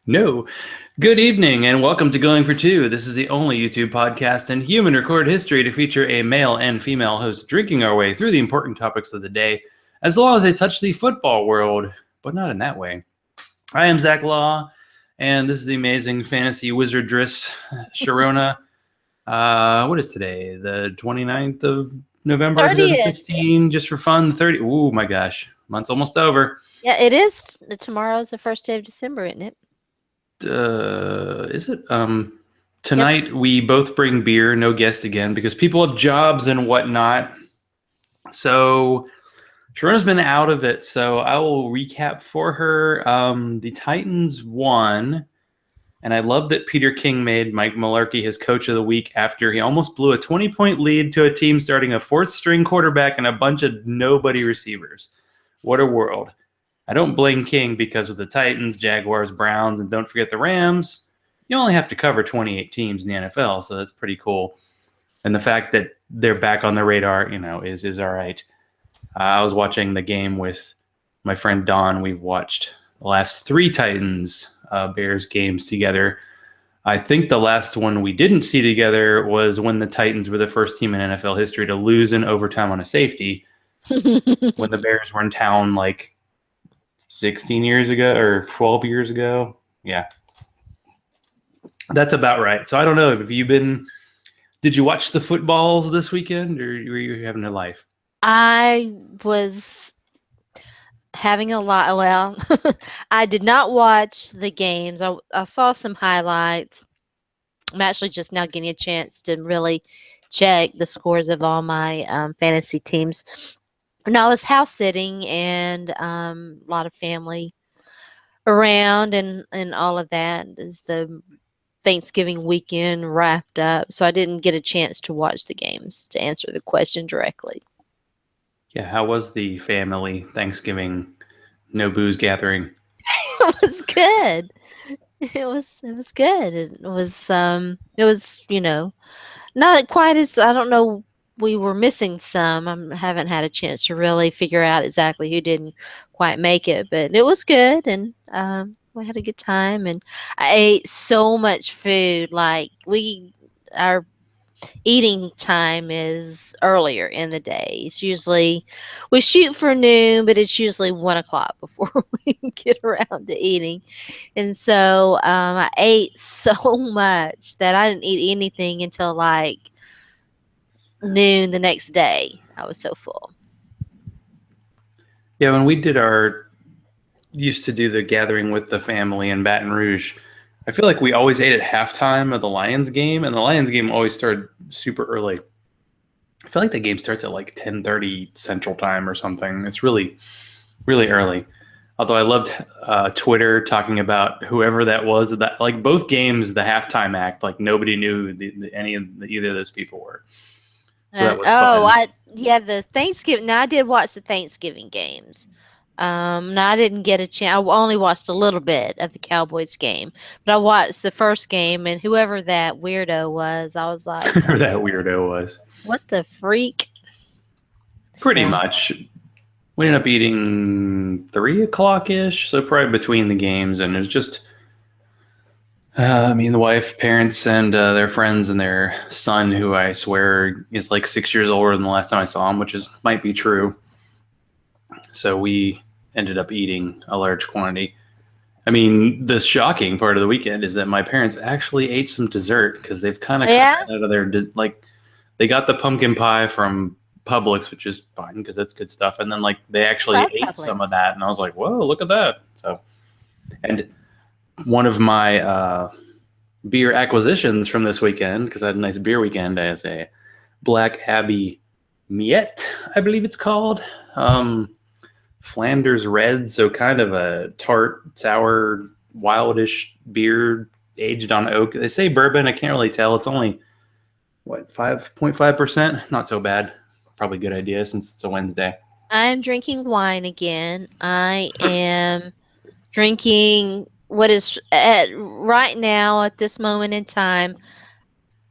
No. Good evening and welcome to Going for Two. This is the only YouTube podcast in human recorded history to feature a male and female host drinking our way through the important topics of the day, as long as they touch the football world, but not in that way. I am Zach Law, and this is the amazing fantasy wizardress, Sharona. What is today? The 29th of November, 30th. 2016, just for fun. 30. Oh my gosh, month's almost over. Yeah, it is. Tomorrow's the first day of December, isn't it? Is it? Yep. Tonight we both bring beer, no guest again, because people have jobs and whatnot. So Sharona's been out of it, so I will recap for her. The Titans won, and I love that Peter King made Mike Mularkey his coach of the week after he almost blew a 20-point lead to a team starting a fourth-string quarterback and a bunch of nobody receivers. What a world. I don't blame King because with the Titans, Jaguars, Browns, and don't forget the Rams, you only have to cover 28 teams in the NFL, so that's pretty cool. And the fact that they're back on the radar, is all right. I was watching the game with my friend Don. We've watched the last three Titans Bears games together. I think the last one we didn't see together was when the Titans were the first team in NFL history to lose in overtime on a safety when the Bears were in town like 16 years ago or 12 years ago. Yeah. That's about right. So I don't know. Did you watch the footballs this weekend or were you having a life? I was having a lot. Well, I did not watch the games. I saw some highlights. I'm actually just now getting a chance to really check the scores of all my fantasy teams. No, I was house sitting and a lot of family around and all of that as the Thanksgiving weekend wrapped up, so I didn't get a chance to watch the games to answer the question directly. Yeah. How was the family Thanksgiving no booze gathering? It was good. It was good. It was not quite as I don't know. We were missing some. I haven't had a chance to really figure out exactly who didn't quite make it, but it was good, and we had a good time. And I ate so much food. Like our eating time is earlier in the day. It's usually we shoot for noon, but it's usually 1 o'clock before we get around to eating. And so I ate so much that I didn't eat anything until like noon the next day. I was so full. Yeah. When we used to do the gathering with the family in Baton Rouge, I feel like we always ate at halftime of the Lions game, and the Lions game always started super early. I feel like the game starts at like 10:30 Central Time or something. It's really, really early. Although I loved Twitter talking about whoever that was. That like both games, the halftime act, like nobody knew either of those people were. So that was Oh, fun. yeah, the Thanksgiving. Now I did watch the Thanksgiving games. Now I didn't get a chance. I only watched a little bit of the Cowboys game, but I watched the first game, and whoever that weirdo was, I was like, Who that weirdo was. "What the freak?" Pretty So, much. We ended up eating 3 o'clock ish, so probably between the games, and it was just me and the wife, parents, and their friends and their son, who I swear is like 6 years older than the last time I saw him, which might be true. So we ended up eating a large quantity. I mean, the shocking part of the weekend is that my parents actually ate some dessert because they've kind of cut yeah, that out of their like. They got the pumpkin pie from Publix, which is fine because that's good stuff, and then like they actually love ate Publix. some of that, and I was like, "Whoa, look at that!" So, and one of my beer acquisitions from this weekend, because I had a nice beer weekend, as a Black Abbey Miette, I believe it's called. Flanders Red, so kind of a tart, sour, wildish beer aged on oak. They say bourbon. I can't really tell. It's only, 5.5%? Not so bad. Probably a good idea since it's a Wednesday. I'm drinking wine again. I am drinking what is right now at this moment in time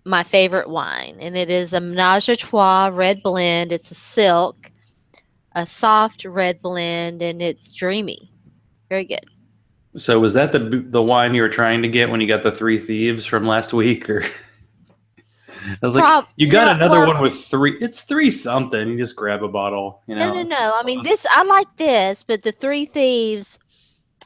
my favorite wine, and it is a Menage a Trois red blend. It's a silk, a soft red blend, and it's dreamy. Very good. So was that the wine you were trying to get when you got the Three Thieves from last week? Or I was like, you got No, another well, one with three. It's three something. You just grab a bottle. You no, know, no, it's no. I mean, close. this I like this, but the Three Thieves,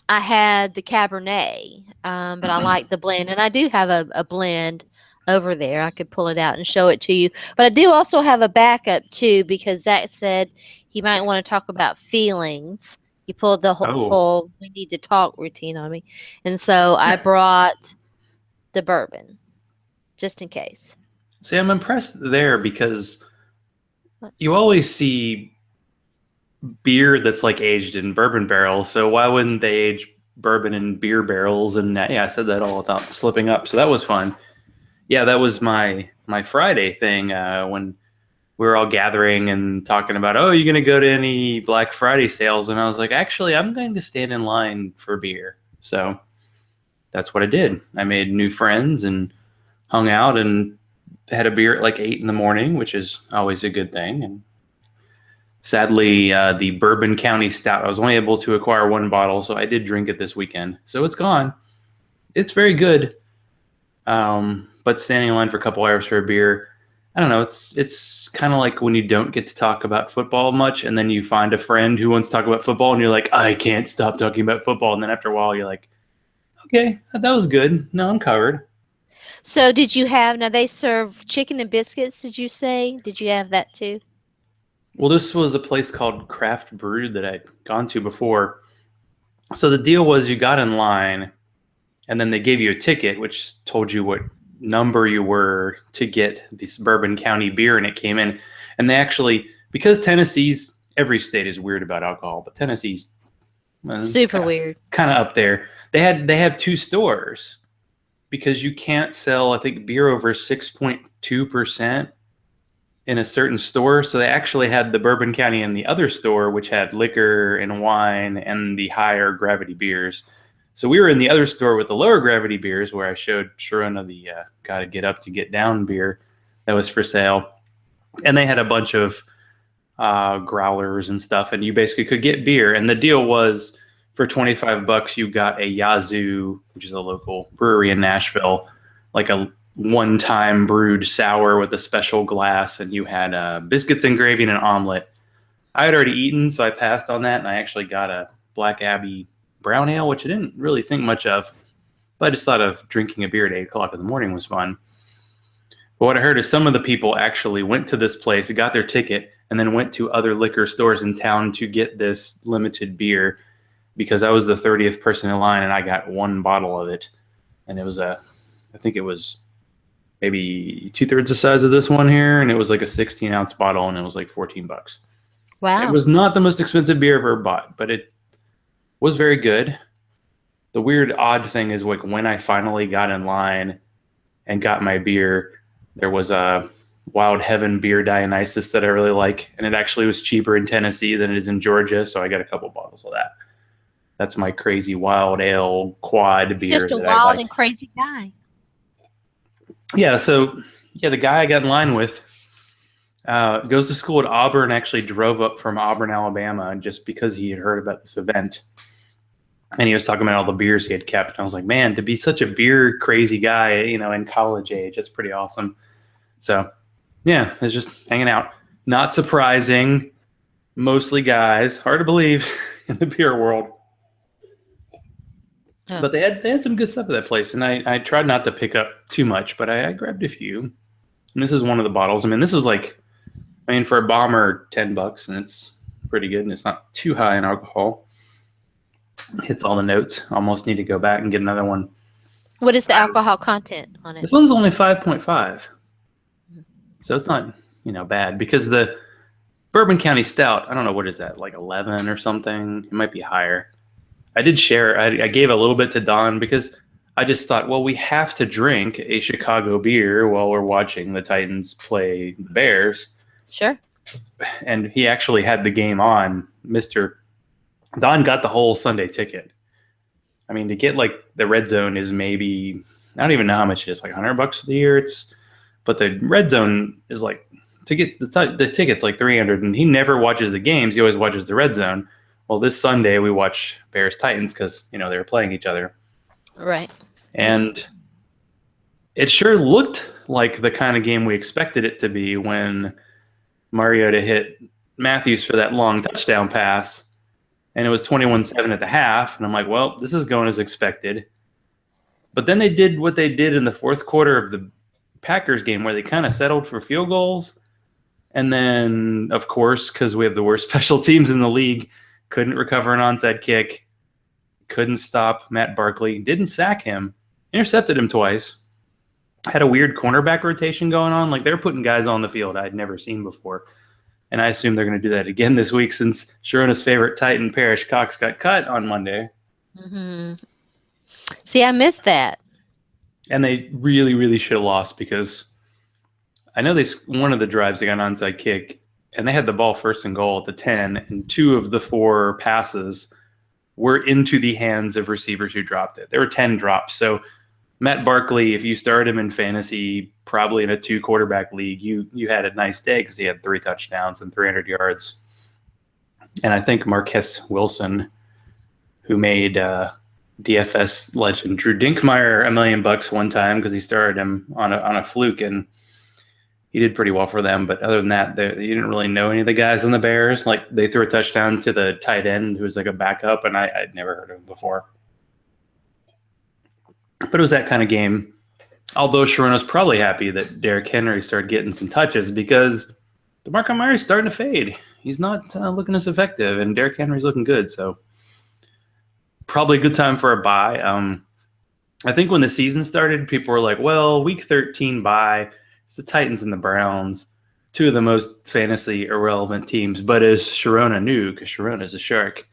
I had the Cabernet, but I like the blend, and I do have a blend over there. I could pull it out and show it to you. But I do also have a backup too, because Zach said he might want to talk about feelings. He pulled the Oh, whole "we need to talk" routine on me, and so I brought the bourbon just in case. see, I'm impressed there because you always see beer that's like aged in bourbon barrels. So why wouldn't they age bourbon in beer barrels? And yeah, I said that all without slipping up. So that was fun. Yeah, that was my Friday thing when we were all gathering and talking about, oh, you going to go to any Black Friday sales? And I was like, actually, I'm going to stand in line for beer. So that's what I did. I made new friends and hung out and had a beer at like 8 in the morning, which is always a good thing. And sadly, the Bourbon County Stout, I was only able to acquire one bottle, so I did drink it this weekend. So it's gone. It's very good. But standing in line for a couple hours for a beer, I don't know. It's kind of like when you don't get to talk about football much, and then you find a friend who wants to talk about football, and you're like, I can't stop talking about football. And then after a while, you're like, okay, that was good. No, I'm covered. So did you have, now they serve chicken and biscuits, did you say? Did you have that too? Well, this was a place called Craft Brewed that I'd gone to before. So the deal was you got in line, and then they gave you a ticket, which told you what number you were to get this Bourbon County beer, and it came in. And they actually, because Tennessee's, every state is weird about alcohol, but Tennessee's it's Super weird. kind of up there. They have two stores because you can't sell, I think, beer over 6.2% in a certain store. So they actually had the Bourbon County in the other store, which had liquor and wine and the higher gravity beers. So we were in the other store with the lower gravity beers, where I showed Sharona the "Gotta Get Up to Get Down" beer that was for sale, and they had a bunch of growlers and stuff, and you basically could get beer. And the deal was for $25, you got a Yazoo, which is a local brewery in Nashville, like a one-time brewed sour with a special glass, and you had biscuits and gravy and an omelet. I had already eaten, so I passed on that, and I actually got a Black Abbey brown ale, which I didn't really think much of, but I just thought of drinking a beer at 8 o'clock in the morning was fun. But what I heard is some of the people actually went to this place, got their ticket, and then went to other liquor stores in town to get this limited beer, because I was the 30th person in line and I got one bottle of it. And it was I think it was maybe 2/3 the size of this one here, and it was like a 16-ounce bottle, and it was like $14. It Wow. was not the most expensive beer I've ever bought, but it was very good. The weird, odd thing is, like, when I finally got in line and got my beer, there was a Wild Heaven beer Dionysus that I really like, and it actually was cheaper in Tennessee than it is in Georgia, so I got a couple bottles of that. That's my crazy wild ale quad beer Just a that I wild like. and crazy guy. Yeah, so yeah, the guy I got in line with goes to school at Auburn. Actually, drove up from Auburn, Alabama, just because he had heard about this event, and he was talking about all the beers he had kept. And I was like, man, to be such a beer crazy guy, in college age, that's pretty awesome. So yeah, I was just hanging out. Not surprising, mostly guys. Hard to believe in the beer world. Oh. But they had some good stuff at that place, and I tried not to pick up too much, but I grabbed a few. And this is one of the bottles. I mean, this was like, for a bomber, $10, and it's pretty good, and it's not too high in alcohol. Hits all the notes. Almost need to go back and get another one. What is the alcohol content on it? This one's only 5.5, so it's not bad, because the Bourbon County Stout, I don't know, what is that, like 11 or something? It might be higher. I did share. I gave a little bit to Don because I just thought, well, we have to drink a Chicago beer while we're watching the Titans play the Bears. Sure. And he actually had the game on. Mr. Don got the whole Sunday ticket. I mean, to get like the red zone is maybe, I don't even know how much it is, like $100 for the year. But the red zone is like, to get the ticket's like $300, and he never watches the games. He always watches the red zone. Well, this Sunday we watch Bears Titans because they were playing each other, Right. and it sure looked like the kind of game we expected it to be when Mariota hit Matthews for that long touchdown pass, and it was 21-7 at the half. And I'm like, well, this is going as expected. But then they did what they did in the fourth quarter of the Packers game where they kind of settled for field goals. And then, of course, because we have the worst special teams in the league, couldn't recover an onside kick, couldn't stop Matt Barkley, didn't sack him, intercepted him twice, had a weird cornerback rotation going on. Like, they're putting guys on the field I'd never seen before. And I assume they're going to do that again this week since Sharona's favorite Titan, Parrish Cox, got cut on Monday. Mm-hmm. See, I missed that. And they really, really should have lost because I know one of the drives they got an onside kick, and they had the ball first and goal at the 10, and 2 of the 4 passes were into the hands of receivers who dropped it. There were 10 drops. So Matt Barkley, if you started him in fantasy, probably in a 2-quarterback league, you had a nice day because he had 3 touchdowns and 300 yards. And I think Marquess Wilson, who made DFS legend Drew Dinkmeyer $1 million one time because he started him on a fluke, and he did pretty well for them. But other than that, you didn't really know any of the guys on the Bears. Like, they threw a touchdown to the tight end who was like a backup, and I'd never heard of him before. But it was that kind of game. Although Sharona's probably happy that Derrick Henry started getting some touches because DeMarco Murray's starting to fade. He's not looking as effective, and Derrick Henry's looking good. So probably a good time for a bye. I think when the season started, people were like, well, week 13 bye. It's the Titans and the Browns, 2 of the most fantasy irrelevant teams. But as Sharona knew, because Sharona's a shark,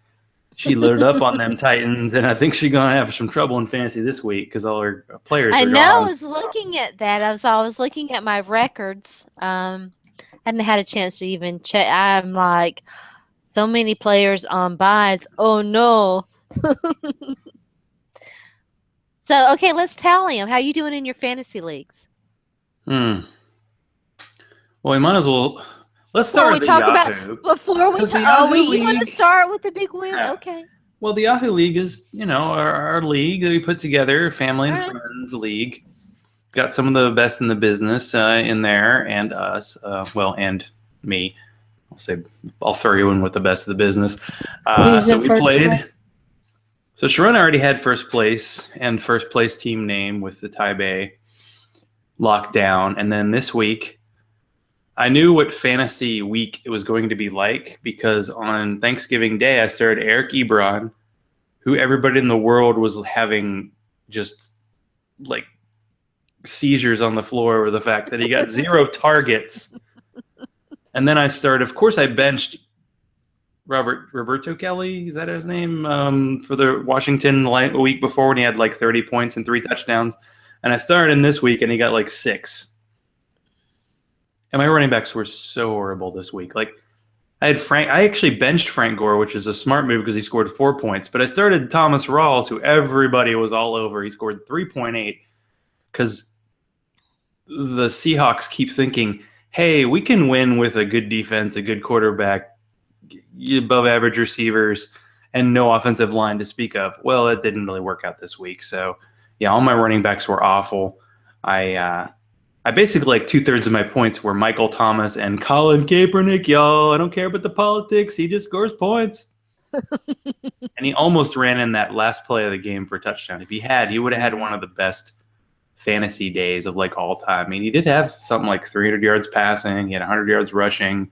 she loaded up on them Titans, and I think she's going to have some trouble in fantasy this week because all her players are gone. I was looking at that. I was looking at my records. Hadn't had a chance to even check. I'm like, so many players on buys. Oh, no. So, okay, let's tally them. How you doing in your fantasy leagues? Well, we might as well. Let's start with the Yahoo. Before we talk, you want to start with the big win? Yeah. Okay. Well, the Yahoo League is, our league that we put together, family and friends league. Got some of the best in the business in there, and us. And me. I'll throw you in with the best of the business. So we played. So Sharona already had first place and first place team name with the Taipei locked down, and then this week, I knew what fantasy week it was going to be like because on Thanksgiving Day, I started Eric Ebron, who everybody in the world was having just like seizures on the floor over the fact that he got 0 targets. And then I started, of course, I benched Roberto Kelly, is that his name, for the Washington a week before when he had like 30 points and 3 touchdowns. And I started him this week and he got like 6. And my running backs were so horrible this week. Like, I actually benched Frank Gore, which is a smart move because he scored 4 points. But I started Thomas Rawls, who everybody was all over. He scored 3.8 because the Seahawks keep thinking, hey, we can win with a good defense, a good quarterback, above average receivers, and no offensive line to speak of. Well, it didn't really work out this week. So, yeah, all my running backs were awful. I basically, like, 2/3 of my points were Michael Thomas and Colin Kaepernick, y'all. I don't care about the politics. He just scores points. And he almost ran in that last play of the game for a touchdown. If he had, he would have had one of the best fantasy days of, like, all time. I mean, he did have something like 300 yards passing. He had 100 yards rushing.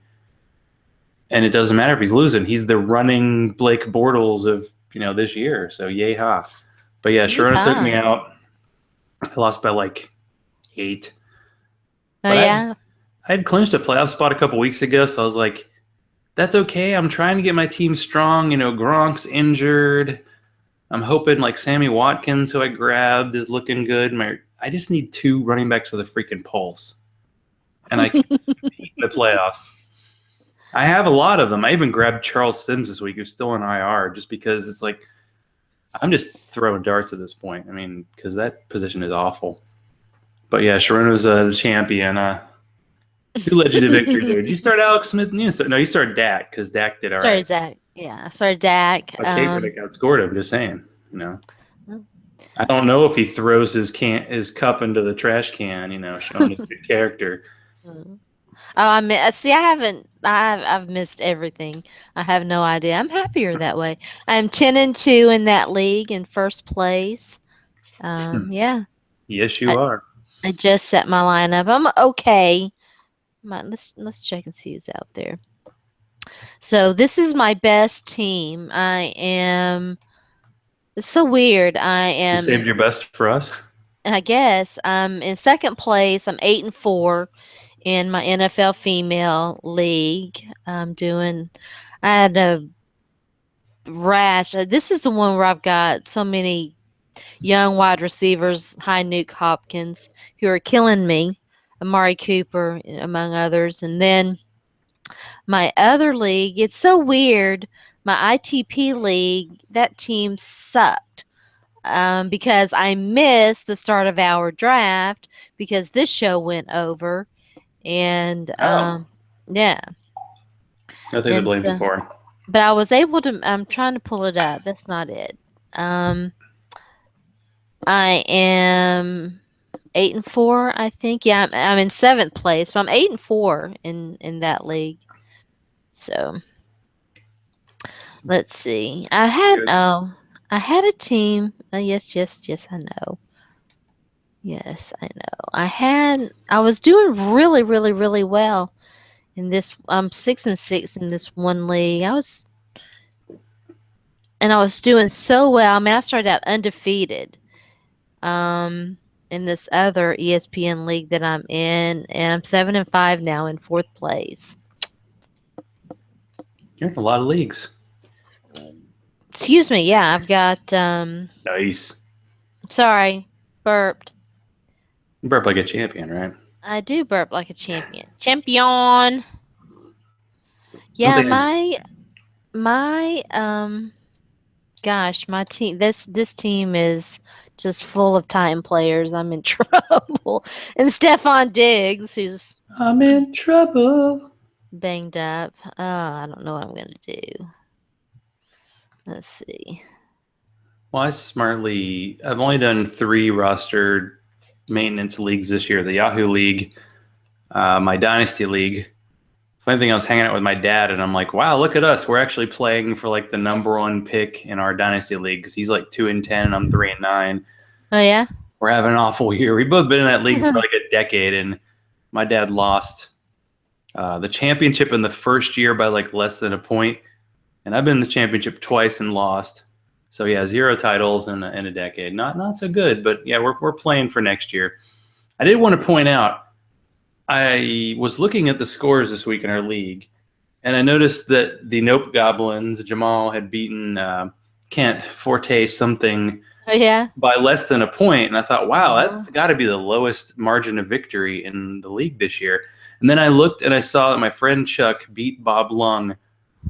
And it doesn't matter if he's losing. He's the running Blake Bortles of, this year. So, yay ha. But, yeah, Sharona took me out. I lost by, like, 8. Oh, yeah? I had clinched a playoff spot a couple weeks ago, so I was like, that's okay. I'm trying to get my team strong. Gronk's injured. I'm hoping, like, Sammy Watkins, who I grabbed, is looking good. I just need 2 running backs with a freaking pulse. And I can compete in the playoffs. I have a lot of them. I even grabbed Charles Sims this week, who's still in IR, just because it's like, I'm just throwing darts at this point. I mean, because that position is awful. But yeah, Sharona's the champion. Who led you to victory there? Did you start Alex Smith? No, you started Dak because Dak did all right. Sorry, Zach. Yeah, sorry, Dak. Okay, but it outscored him. Just saying, you know. I don't know if he throws his cup into the trash can, showing his good character. Mm. Oh, see, I haven't. I've missed everything. I have no idea. I'm happier that way. I'm 10-2 in that league in first place. Yeah, Yes, you I, are. I just set my lineup. I'm okay. Let's check and see who's out there. So this is my best team. I am. It's so weird. I You am. saved your best for us. I guess I'm in second place. I'm 8-4 in my NFL female league. I'm doing. I had a rash. This is the one where I've got so many young wide receivers, high Nuke Hopkins, who are killing me. Amari Cooper, among others, and then my other league. It's so weird. My ITP league. That team sucked. Because I missed the start of our draft because this show went over, and Oh, yeah, nothing to and blame you so, for. but I was able to. I'm trying to pull it up. That's not it. Um, I am 8-4, I think. Yeah, I'm in seventh place, but I'm 8-4 in that league. So let's see. Good. I had a team. Yes, yes, yes. I know. Yes, I know. I was doing really, really, really well in this. I'm 6-6 in this one league. I was doing so well. I mean, I started out undefeated. Um, in this other ESPN league that I'm in, and I'm 7-5 now in fourth place. You're in a lot of leagues. Excuse me. Yeah, I've got. Nice. Sorry, burped. You burp like a champion, right? I do burp like a champion. Champion. Don't Yeah, think I. my gosh, my team. This team is just full of time players. I'm in trouble. And Stefan Diggs, who's I'm in trouble. banged up. Oh, I don't know what I'm gonna do. Let's see. Well, I've only done 3 roster maintenance leagues this year: the Yahoo League, my Dynasty League. Funny thing, I was hanging out with my dad, and I'm like, "Wow, look at us! We're actually playing for like the #1 pick in our Dynasty League because he's like 2-10, and I'm 3-9. Oh yeah. We're having an awful year. We've both been in that league for like a decade, and my dad lost the championship in the first year by like less than a point, and I've been in the championship twice and lost. So yeah, 0 titles in a decade. Not so good, but yeah, we're playing for next year. I did want to point out I was looking at the scores this week in our league, and I noticed that the Nope Goblins, Jamal, had beaten Kent Forte something Oh yeah. by less than a point. And I thought, wow, Oh. that's got to be the lowest margin of victory in the league this year. And then I looked and I saw that my friend Chuck beat Bob Lung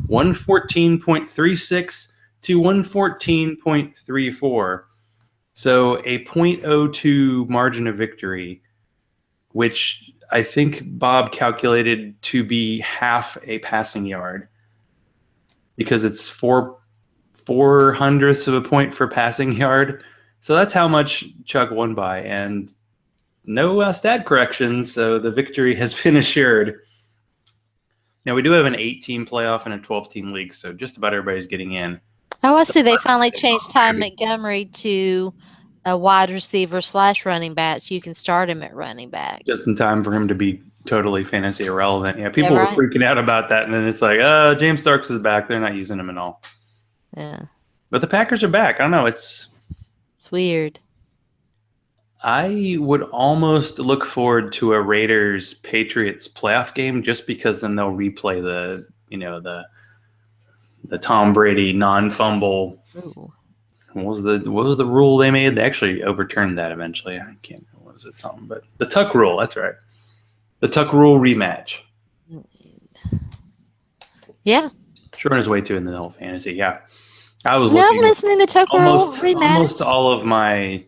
114.36 to 114.34. So a .02 margin of victory, which I think Bob calculated to be half a passing yard because it's four hundredths of a point for passing yard. So that's how much Chuck won by, and no stat corrections. So the victory has been assured. Now we do have an 8-team playoff and a 12-team league, so just about everybody's getting in. Oh, I see. They finally changed Ty Montgomery to a wide receiver / running back, so you can start him at running back. Just in time for him to be totally fantasy irrelevant. Yeah, Yeah, people were right. freaking out about that, and then it's like, James Starks is back. They're not using him at all. Yeah, But the Packers are back. I don't know. it's weird. I would almost look forward to a Raiders Patriots playoff game just because then they'll replay the Tom Brady non-fumble. Ooh. What was the rule they made? They actually overturned that eventually. I can't know, what was it, something, but the Tuck rule, that's right. The Tuck rule rematch. Yeah. Sure is way too into the whole fantasy. Yeah. I was No, I'm looking listening to Tuck Rule almost rematch. all of my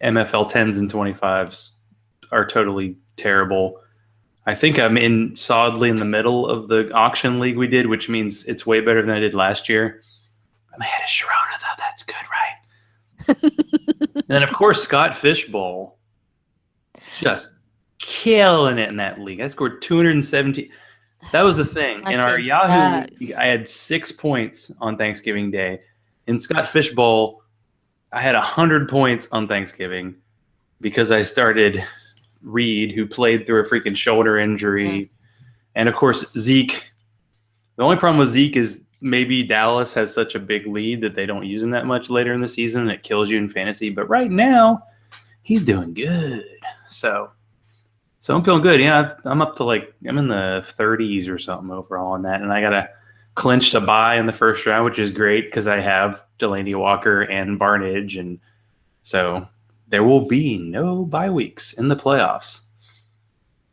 MFL 10s and 25s are totally terrible. I think I'm in solidly in the middle of the auction league we did, which means it's way better than I did last year. I'm ahead of Sharona, though. That's good, right? And then, of course, Scott Fishbowl just killing it in that league. I scored 217. That was the thing. My In our team Yahoo sucks. league, I had 6 points on Thanksgiving Day. In Scott Fishbowl, I had 100 points on Thanksgiving because I started Reed, who played through a freaking shoulder injury. Yeah. And of course, Zeke. The only problem with Zeke is maybe Dallas has such a big lead that they don't use him that much later in the season, and it kills you in fantasy. But right now, he's doing good. So I'm feeling good. Yeah, I'm up to I'm in the 30s or something overall on that, and I got a clinched a bye in the first round, which is great because I have Delaney Walker and Barnage, and so there will be no bye weeks in the playoffs.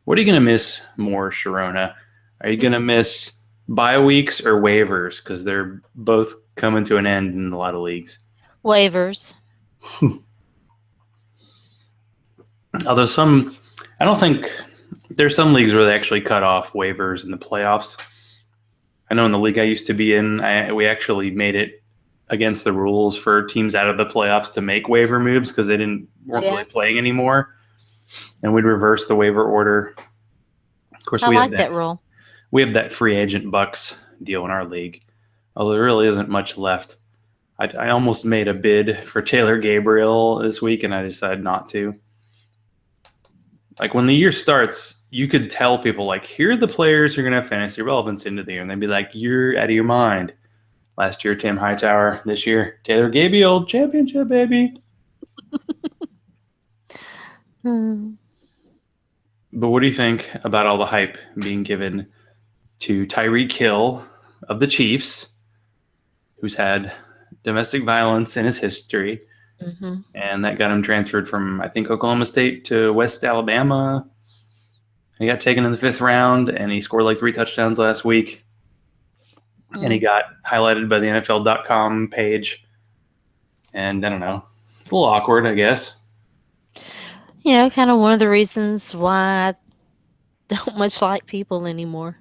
What are you going to miss more, Sharona? Are you going to miss bye weeks or waivers? Because they're both coming to an end in a lot of leagues. Waivers. Although I don't think there's some leagues where they actually cut off waivers in the playoffs. I know in the league I used to be in, we actually made it against the rules for teams out of the playoffs to make waiver moves because they weren't really playing anymore, and we'd reverse the waiver order. Of course, I like that rule. We have that free agent Bucks deal in our league, although there really isn't much left. I almost made a bid for Taylor Gabriel this week, and I decided not to. Like when the year starts, you could tell people like, here are the players who are going to have fantasy relevance into the year, and they'd be like, you're out of your mind. Last year, Tim Hightower. This year, Taylor Gabriel, championship, baby. But what do you think about all the hype being given to Tyreek Hill of the Chiefs, who's had domestic violence in his history, and that got him transferred from, I think, Oklahoma State to West Alabama. He got taken in the 5th round, and he scored like 3 touchdowns last week. And he got highlighted by the NFL.com page. And I don't know. It's a little awkward, I guess. You know, kind of one of the reasons why I don't much like people anymore.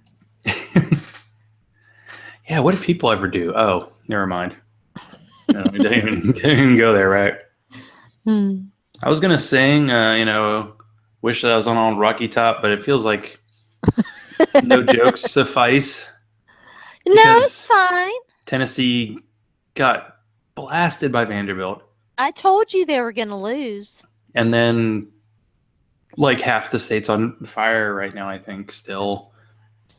Yeah, what do people ever do? Oh, never mind. No, we didn't even go there, right? I was going to sing, wish that I was on Rocky Top, but it feels like no jokes suffice. No, it's fine. Tennessee got blasted by Vanderbilt. I told you they were going to lose. And then, like, half the state's on fire right now, I think, still.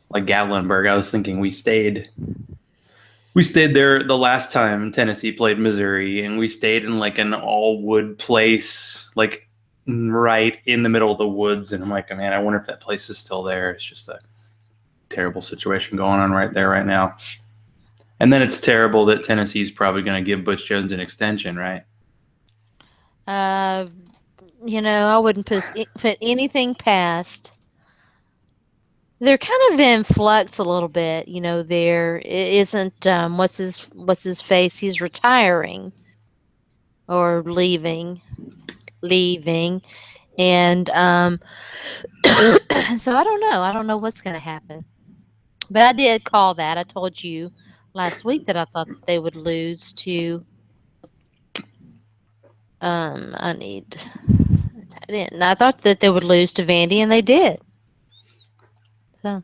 Like Gatlinburg, I was thinking we stayed there the last time Tennessee played Missouri, and we stayed in, like, an all-wood place, like, right in the middle of the woods. And I'm like, man, I wonder if that place is still there. It's just a terrible situation going on right there right now. And then it's terrible that Tennessee's probably going to give Butch Jones an extension, right? I wouldn't put anything past. They're kind of in flux a little bit. There isn't what's his face. He's retiring or leaving, and so I don't know. I don't know what's going to happen. But I did call that. I told you last week that I thought that they would lose to. I didn't. I thought that they would lose to Vandy, and they did. So.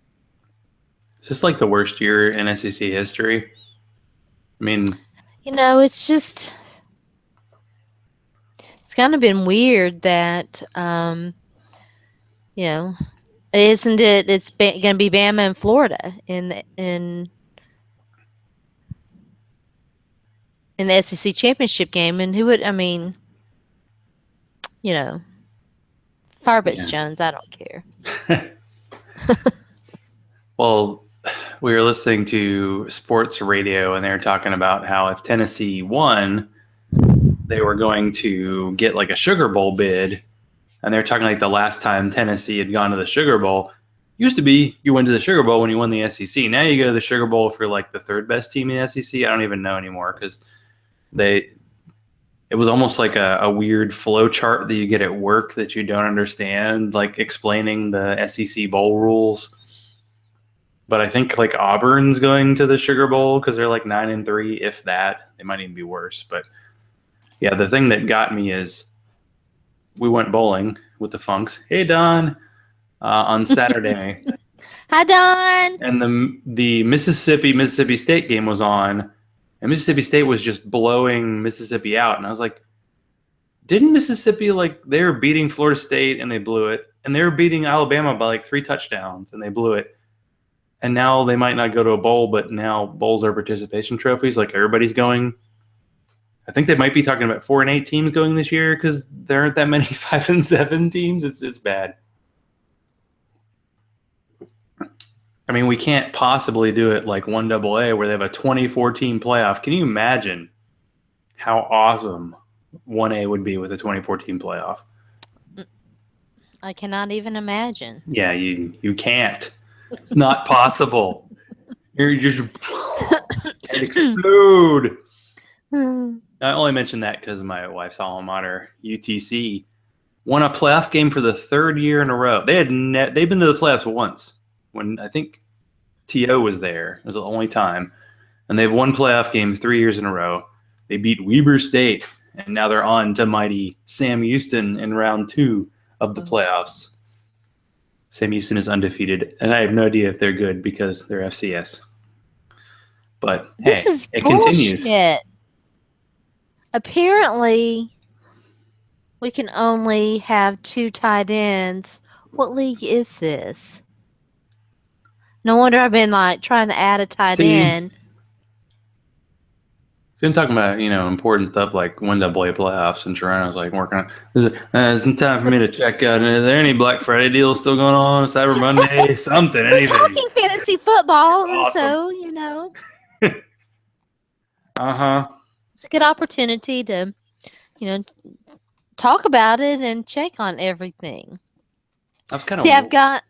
Is this like the worst year in SEC history? I mean, it's just it's kind of been weird that isn't it? It's going to be Bama and Florida in the SEC championship game, and who would? I mean, Firebutts Jones. I don't care. Well, we were listening to sports radio, and they were talking about how if Tennessee won, they were going to get like a Sugar Bowl bid. And they were talking like the last time Tennessee had gone to the Sugar Bowl. Used to be you went to the Sugar Bowl when you won the SEC. Now you go to the Sugar Bowl for like the 3rd best team in the SEC. I don't even know anymore because it was almost like a weird flow chart that you get at work that you don't understand, like explaining the SEC bowl rules. But I think like Auburn's going to the Sugar Bowl because they're like 9-3, if that. They might even be worse. But yeah, the thing that got me is we went bowling with the Funks. Hey Don, on Saturday, Hi, Don. and the Mississippi State game was on, and Mississippi State was just blowing Mississippi out, and I was like, didn't Mississippi like they were beating Florida State and they blew it, and they were beating Alabama by like 3 touchdowns and they blew it. And now they might not go to a bowl, but now bowls are participation trophies. Like everybody's going. I think they might be talking about 4-8 teams going this year because there aren't that many 5-7 teams. It's bad. I mean, we can't possibly do it like 1AA where they have a 24-team playoff. Can you imagine how awesome 1A would be with a 24-team playoff? I cannot even imagine. Yeah, you can't. It's not possible. You're just and explode. I only mentioned that because my wife's alma mater, UTC, won a playoff game for the 3rd year in a row. They've been to the playoffs once when I think T.O. was there. It was the only time. And they've won playoff games 3 years in a row. They beat Weber State, and now they're on to mighty Sam Houston in round 2 of the playoffs. Sam Houston is undefeated, and I have no idea if they're good because they're FCS. But This hey, is it bullshit. continues. Apparently, we can only have 2 tight ends. What league is this? No wonder I've been like trying to add a tight end. So I'm talking about, important stuff like 1AA playoffs, and Sharona's like working on. It's time for me to check out. Is there any Black Friday deals still going on? Cyber Monday, something, We're anything. talking fantasy football, It's awesome. and so Uh-huh. it's a good opportunity to, talk about it and check on everything. I was kind See, of. I've got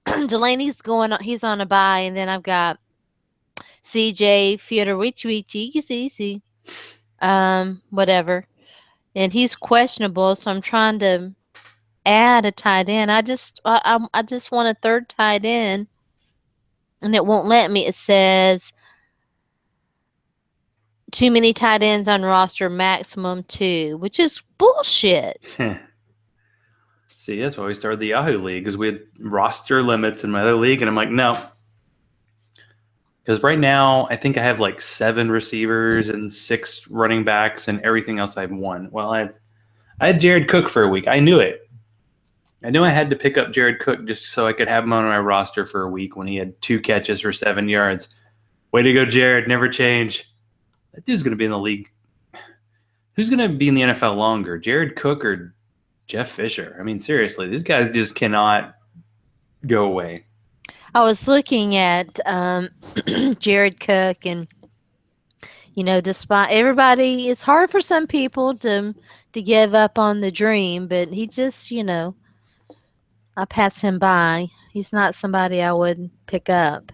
Delaney's going. He's on a bye, and then I've got CJ Fiodovici, whatever, and he's questionable. So I'm trying to add a tight end. I just want a 3rd tight end, and it won't let me. It says too many tight ends on roster, maximum 2, which is bullshit. See, that's why we started the Yahoo League, because we had roster limits in my other league, and I'm like, no. Because right now, I think I have like 7 receivers and 6 running backs, and everything else I have 1. Well, I had Jared Cook for a week. I knew it. I knew I had to pick up Jared Cook just so I could have him on my roster for a week when he had 2 catches for 7 yards. Way to go, Jared. Never change. That dude's going to be in the league. Who's going to be in the NFL longer, Jared Cook or Jeff Fisher? I mean, seriously, these guys just cannot go away. I was looking at Jared Cook, and despite everybody, it's hard for some people to give up on the dream, but he just, I pass him by. He's not somebody I would pick up.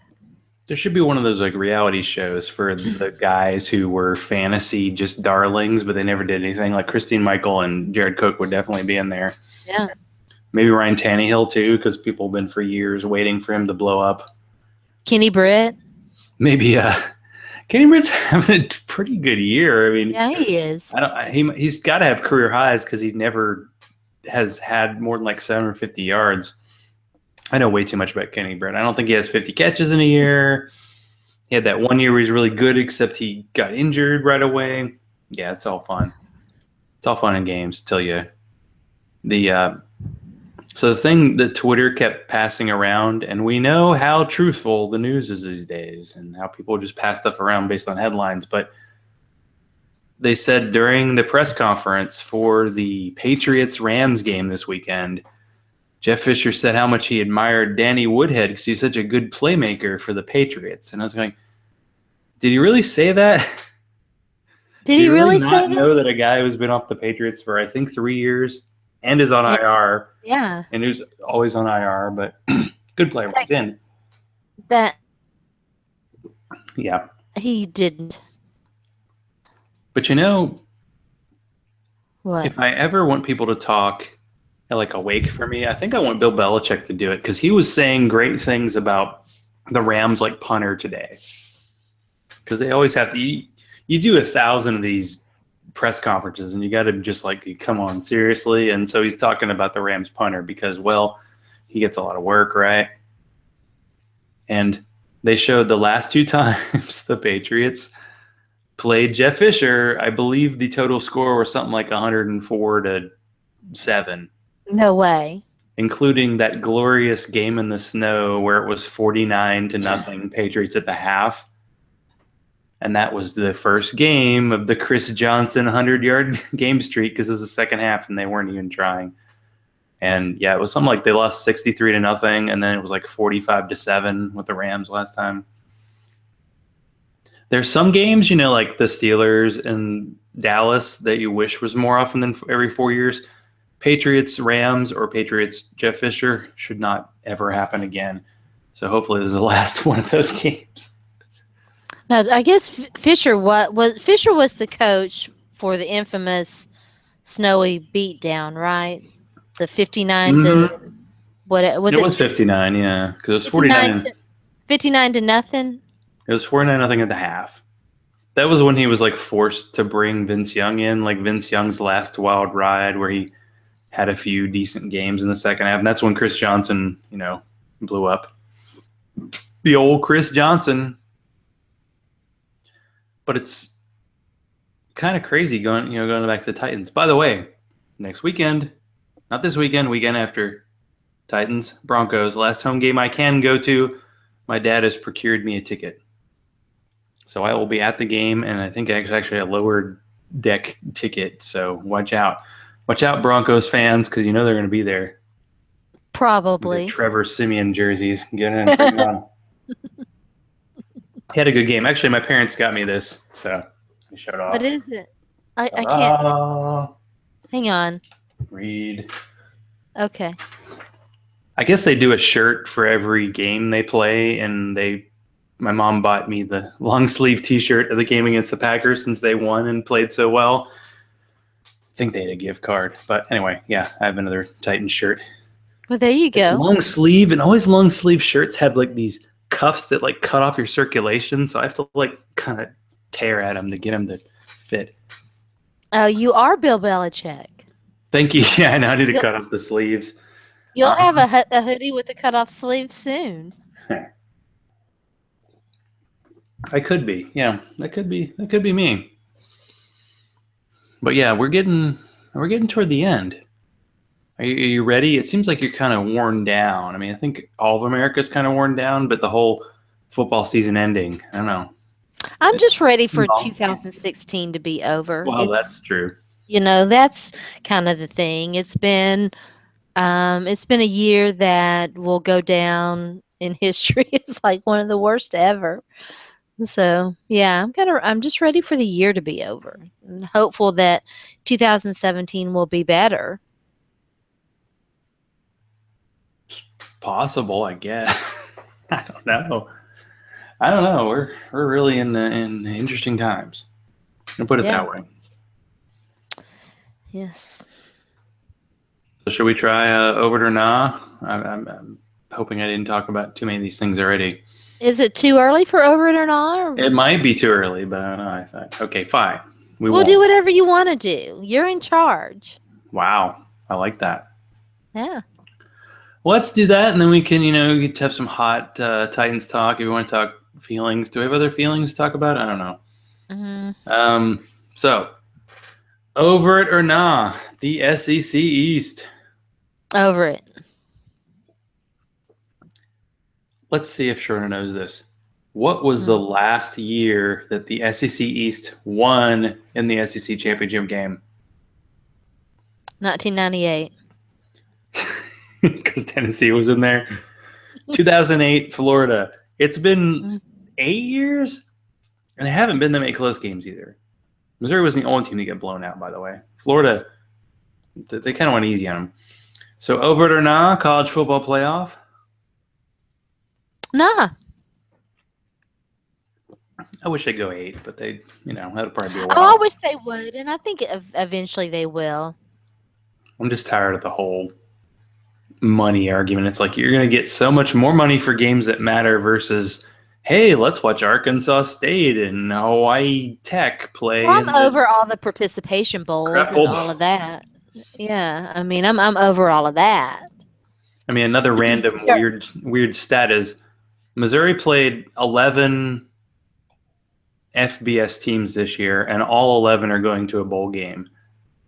There should be one of those like reality shows for the guys who were fantasy just darlings, but they never did anything. Like Christine Michael and Jared Cook would definitely be in there. Yeah. Maybe Ryan Tannehill too, because people have been for years waiting for him to blow up. Kenny Britt. Maybe Kenny Britt's having a pretty good year. I mean, yeah, he is. He's got to have career highs because he never has had more than like 750 yards. I know way too much about Kenny Britt. I don't think he has 50 catches in a year. He had that 1 year where he's really good, except he got injured right away. Yeah, it's all fun. It's all fun and games till you. So the thing that Twitter kept passing around, and we know how truthful the news is these days and how people just pass stuff around based on headlines, but they said during the press conference for the Patriots-Rams game this weekend, Jeff Fisher said how much he admired Danny Woodhead because he's such a good playmaker for the Patriots. And I was going, did he really say that? Did he really say that? Know that a guy who's been off the Patriots for, I think, 3 years and is on IR. Yeah. And who's always on IR, but good player. Yeah. He didn't. But What? If I ever want people to talk like awake for me, I think I want Bill Belichick to do it because he was saying great things about the Rams like punter today. Because they always have to. You do 1,000 of these press conferences, and you got to just like come on seriously. And so he's talking about the Rams punter because, well, he gets a lot of work, right? And they showed the last 2 times the Patriots played Jeff Fisher. I believe the total score was something like 104-7, No way. including that glorious game in the snow where it was 49-0 Patriots at the half. And that was the first game of the Chris Johnson 100-yard game streak because it was the second half and they weren't even trying. And yeah, it was something like they lost 63-0, and then it was like 45-7 with the Rams last time. There's some games, like the Steelers and Dallas that you wish was more often than every 4 years. Patriots, Rams, or Patriots, Jeff Fisher should not ever happen again. So hopefully this is the last one of those games. Now, I guess Fisher Fisher was the coach for the infamous snowy beatdown, right? The 59 to Mm-hmm. what was It it? was 59, yeah, because it was 59 49. to 59 to nothing. It was 49-0 at the half. That was when he was like forced to bring Vince Young in, like Vince Young's last wild ride, where he had a few decent games in the second half, and that's when Chris Johnson, blew up. The old Chris Johnson. But it's kind of crazy going back to the Titans. By the way, next weekend, not this weekend, weekend after, Titans, Broncos, last home game I can go to. My dad has procured me a ticket. So I will be at the game, and I think it's actually a lower deck ticket. So watch out. Watch out, Broncos fans, because they're going to be there. Probably. The Trevor Simeon jerseys. Get in, bring it on. He had a good game. Actually, my parents got me this, so I showed off. What is it? I can't. Hang on. Read. Okay. I guess they do a shirt for every game they play, and my mom bought me the long sleeve T-shirt of the game against the Packers since they won and played so well. I think they had a gift card, but anyway, yeah, I have another Titans shirt. Well, there you go. It's long sleeve, and always long sleeve shirts have like these cuffs that like cut off your circulation, so I have to like kind of tear at them to get them to fit. Oh, you are Bill Belichick. Thank you. Yeah, I know I need to cut off the sleeves. You'll have a hoodie with a cut off sleeve soon. I could be. Yeah, that could be me. But yeah, we're getting toward the end. Are you ready? It seems like you're kind of worn down. I mean, I think all of America's kind of worn down, but the whole football season ending, I don't know. I'm just ready for 2016 to be over. Well, that's true. That's kind of the thing. It's been a year that will go down in history. It's like one of the worst ever. So yeah, I'm just ready for the year to be over and hopeful that 2017 will be better. Possible, I guess. I don't know. We're really in interesting times. I'll put it that way. Yes. So should we try over it or nah? I'm hoping I didn't talk about too many of these things already. Is it too early for over it or not? It might be too early, but I don't know. I thought, okay, fine. We'll do whatever you want to do. You're in charge. Wow, I like that. Yeah. Well, let's do that, and then we can, get to have some hot Titans talk. If you want to talk feelings, do we have other feelings to talk about? I don't know. Mm-hmm. So, over it or nah, the SEC East. Over it. Let's see if Sharona knows this. What was the last year that the SEC East won in the SEC championship game? 1998. Because Tennessee was in there. 2008, Florida. It's been 8 years, and there haven't been that many close games either. Missouri was the only team to get blown out, by the way. Florida, they kind of went easy on them. So over it or nah, college football playoff? Nah. I wish they'd go 8, but that'll probably be a Oh, I while. wish they would, and I think eventually they will. I'm just tired of the whole money argument. It's like you're going to get so much more money for games that matter versus, hey, let's watch Arkansas State and Hawaii Tech Well, play I'm in the over all the participation bowls crap and bowl. all of that. Yeah, I mean, I'm over all of that. I mean, another random Sure. weird stat is Missouri played 11 FBS teams this year, and all 11 are going to a bowl game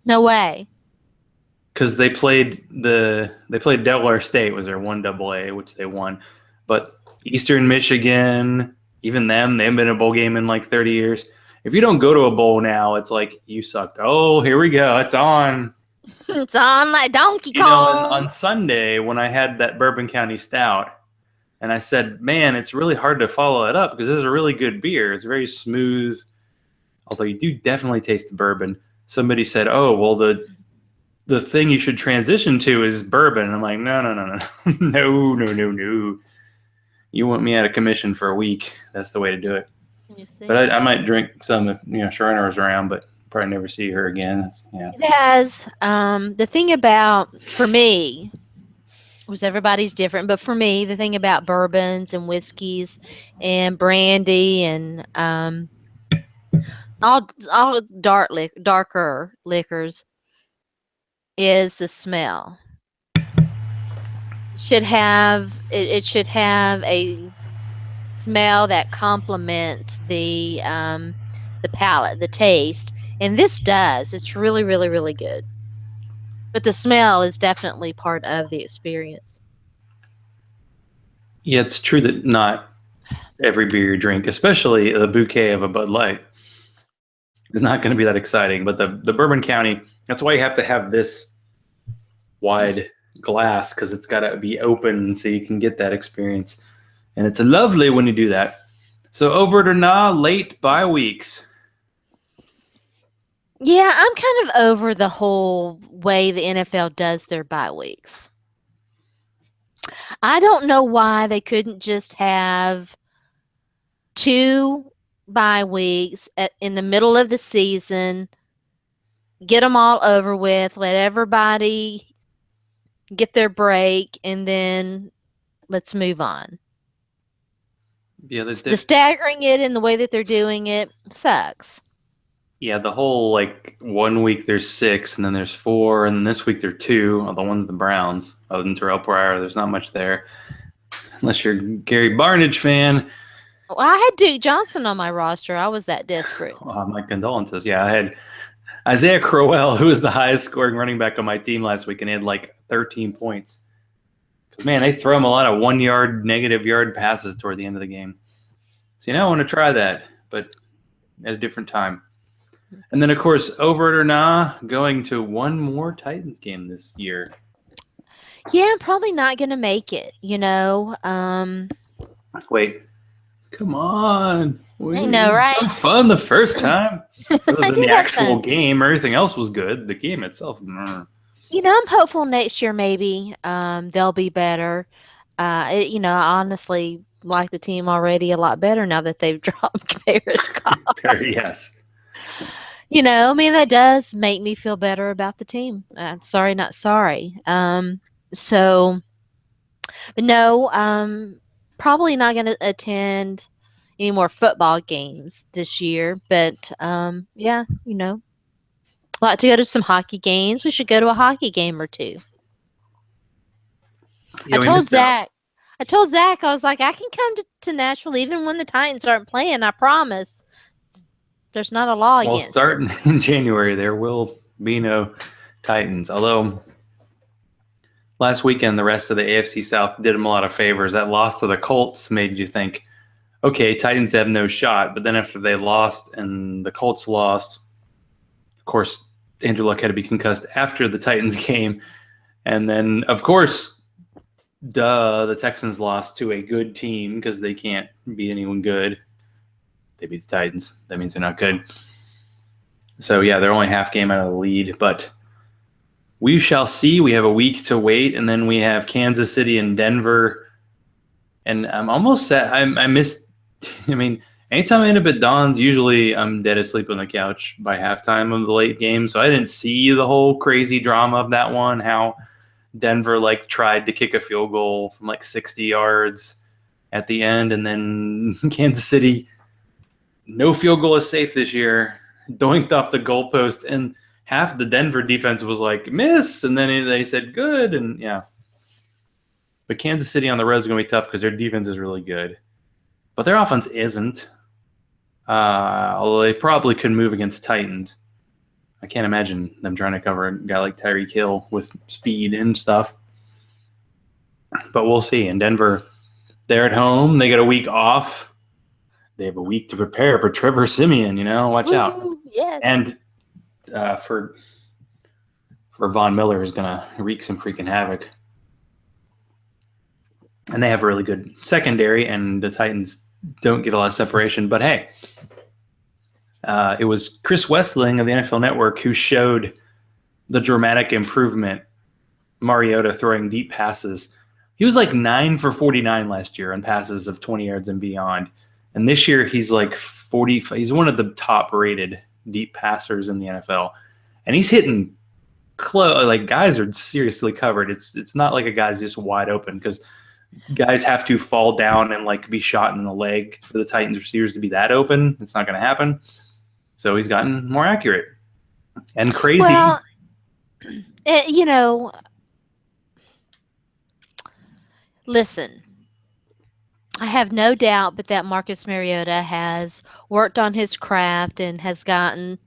No way. because they played Delaware State was their 1AA, which they won, but Eastern Michigan, even them, they haven't been in a bowl game in like 30 years. If you don't go to a bowl now, it's like you sucked. Oh, here we go, it's on. It's on like Donkey And Kong. on Sunday when I had that Bourbon County Stout, and I said, man, it's really hard to follow it up because this is a really good beer. It's very smooth, although you do definitely taste the bourbon. Somebody said, oh, well, the thing you should transition to is bourbon. And I'm like, no, no, no, no, no, no, no, no. You want me out of commission for a week. That's the way to do it. You see? But I might drink some if Sharona was around, but probably never see her again. It has. The thing about, for me, was everybody's different, but for me, the thing about bourbons and whiskeys and brandy and all darker liquors is the smell. It should have a smell that complements the palate, the taste, and this does. It's really, really, really good. But the smell is definitely part of the experience. Yeah, it's true that not every beer you drink, especially the bouquet of a Bud Light, is not going to be that exciting. But the Bourbon County, that's why you have to have this wide glass because it's got to be open so you can get that experience. And it's lovely when you do that. So over to late bye weeks. Yeah, I'm kind of over the whole way the NFL does their bye weeks. I don't know why they couldn't just have two bye weeks in the middle of the season, get them all over with, let everybody get their break, and then let's move on. Yeah, The staggering it in the way that they're doing it sucks. yeah, the whole like 1 week there's 6, and then there's 4, and then this week there are 2. The one's the Browns. Other than Terrell Pryor, there's not much there, unless you're a Gary Barnidge fan. Well, I had Duke Johnson on my roster. I was that desperate. My condolences. Yeah, I had Isaiah Crowell, who was the highest scoring running back on my team last week, and he had like 13 points. Man, they throw him a lot of 1 yard, negative yard passes toward the end of the game. So I want to try that, but at a different time. And then, of course, over it or nah, going to one more Titans game this year. Yeah, I'm probably not going to make it, Wait, come on. I know, right? So fun the first time. Other I than the did have actual fun. game, everything else was good. The game itself, I'm hopeful next year maybe they'll be better. I honestly like the team already a lot better now that they've dropped Paris Scott. yes. I mean, that does make me feel better about the team. I'm sorry, not sorry. So, but no, probably not going to attend any more football games this year. But yeah, like to go to some hockey games. We should go to a hockey game or two. Yeah, we missed out. I told Zach, I was like, I can come to Nashville even when the Titans aren't playing. I promise. There's not a law Well, against it. starting in January, there will be no Titans. Although last weekend, the rest of the AFC South did them a lot of favors. That loss to the Colts made you think, okay, Titans have no shot. But then after they lost and the Colts lost, of course, Andrew Luck had to be concussed after the Titans game. And then, of course, the Texans lost to a good team because they can't beat anyone good. They beat the Titans. That means they're not good. So, yeah, they're only half game out of the lead. But we shall see. We have a week to wait. And then we have Kansas City and Denver. And I'm almost sad. I missed – I mean, anytime I end up at Don's, usually I'm dead asleep on the couch by halftime of the late game. So I didn't see the whole crazy drama of that one. How Denver like tried to kick a field goal from like 60 yards at the end, and then Kansas City, no field goal is safe this year, doinked off the goalpost, and half the Denver defense was like miss, and then they said good, and yeah. But Kansas City on the road is going to be tough because their defense is really good, but their offense isn't. Although they probably could move against Titans. I can't imagine them trying to cover a guy like Tyreek Hill with speed and stuff. But we'll see. In Denver, they're at home. They get a week off. They have a week to prepare for Trevor Siemian. Watch out. Yes. And for Von Miller is going to wreak some freaking havoc. And they have a really good secondary, and the Titans don't get a lot of separation. But hey, it was Chris Westling of the NFL Network who showed the dramatic improvement. Mariota throwing deep passes. He was like 9 for 49 last year on passes of 20 yards and beyond. And this year he's like 40. He's one of the top rated deep passers in the NFL. And he's hitting close. Like guys are seriously covered. It's not like a guy's just wide open, because guys have to fall down and like be shot in the leg for the Titans receivers to be that open. It's not going to happen. So he's gotten more accurate and crazy. Well, listen, I have no doubt but that Marcus Mariota has worked on his craft and has gotten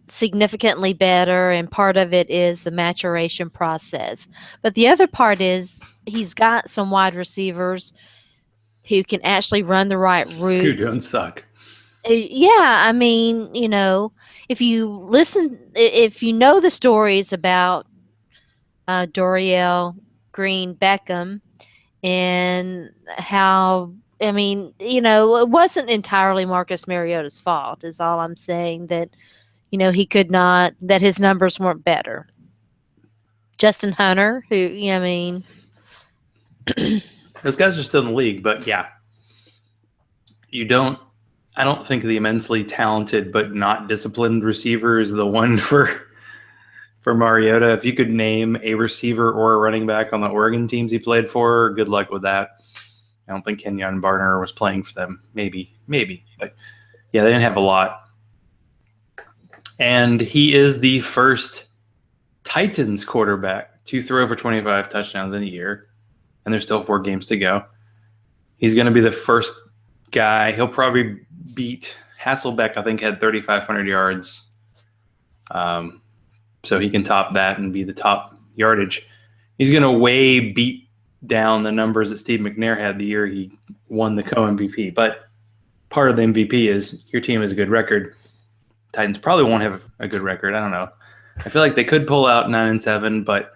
significantly better, and part of it is the maturation process. But the other part is he's got some wide receivers who can actually run the right routes. Who don't suck. Yeah, I mean, if you know the stories about Dorial Green Beckham and how, I mean, it wasn't entirely Marcus Mariota's fault, is all I'm saying, that, he could not, that his numbers weren't better. Justin Hunter, who, I mean, those guys are still in the league, but yeah, I don't think the immensely talented but not disciplined receiver is the one for Mariota. If you could name a receiver or a running back on the Oregon teams he played for, good luck with that. I don't think Kenyon Barner was playing for them. Maybe. But yeah, they didn't have a lot. And he is the first Titans quarterback to throw for 25 touchdowns in a year. And there's still 4 games to go. He's going to be the first guy. He'll probably beat Hasselbeck, I think, had 3,500 yards. So he can top that and be the top yardage. He's going to way beat down the numbers that Steve McNair had the year he won the co-MVP. But part of the MVP is your team has a good record. Titans probably won't have a good record. I don't know. I feel like they could pull out 9-7, but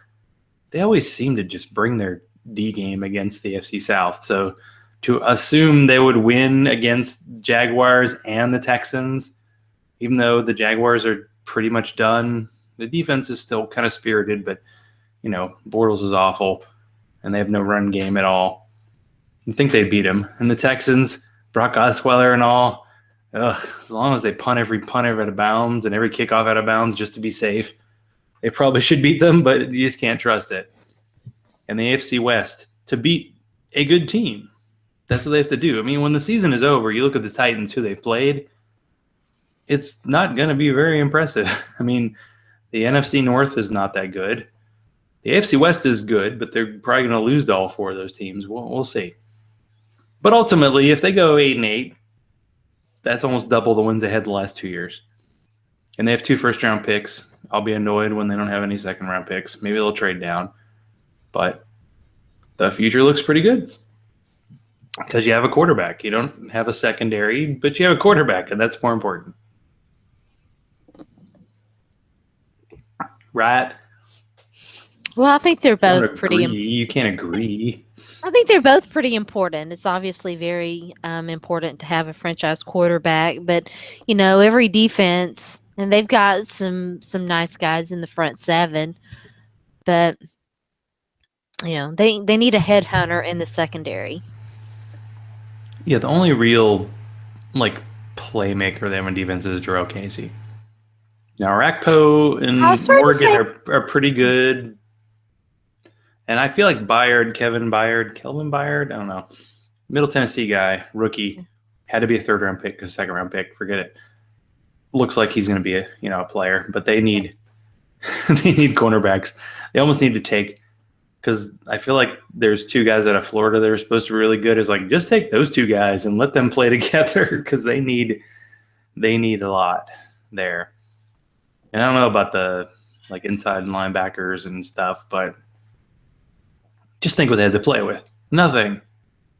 they always seem to just bring their D game against the FC South. So to assume they would win against Jaguars and the Texans, even though the Jaguars are pretty much done, the defense is still kind of spirited, but, Bortles is awful, and they have no run game at all. You think they'd beat him. And the Texans, Brock Osweiler and all, as long as they punt every punter out of bounds and every kickoff out of bounds just to be safe, they probably should beat them, but you just can't trust it. And the AFC West, to beat a good team, that's what they have to do. I mean, when the season is over, you look at the Titans, who they've played, it's not going to be very impressive. I mean, the NFC North is not that good. The AFC West is good, but they're probably going to lose to all 4 of those teams. We'll see. But ultimately, if they go 8-8, that's almost double the wins they had the last 2 years. And they have 2 first-round picks. I'll be annoyed when they don't have any second-round picks. Maybe they'll trade down. But the future looks pretty good because you have a quarterback. You don't have a secondary, but you have a quarterback, and that's more important. Right? Well, I think they're both pretty. You can't agree. I think they're both pretty important. It's obviously very important to have a franchise quarterback, but every defense, and they've got some nice guys in the front 7, but they need a headhunter in the secondary. Yeah, the only real like playmaker they have on defense is Jarrell Casey. Now Rakpo I was and starting to Morgan think. are pretty good. And I feel like Kelvin Byard, I don't know. Middle Tennessee guy, rookie, had to be a third round pick, a second round pick, forget it. Looks like he's going to be a player, but they need they need cornerbacks. They almost need to take, because I feel like there's two guys out of Florida that are supposed to be really good. Is like, just take those two guys and let them play together, because they need a lot there. And I don't know about the like inside linebackers and stuff, but just think what they had to play with. Nothing.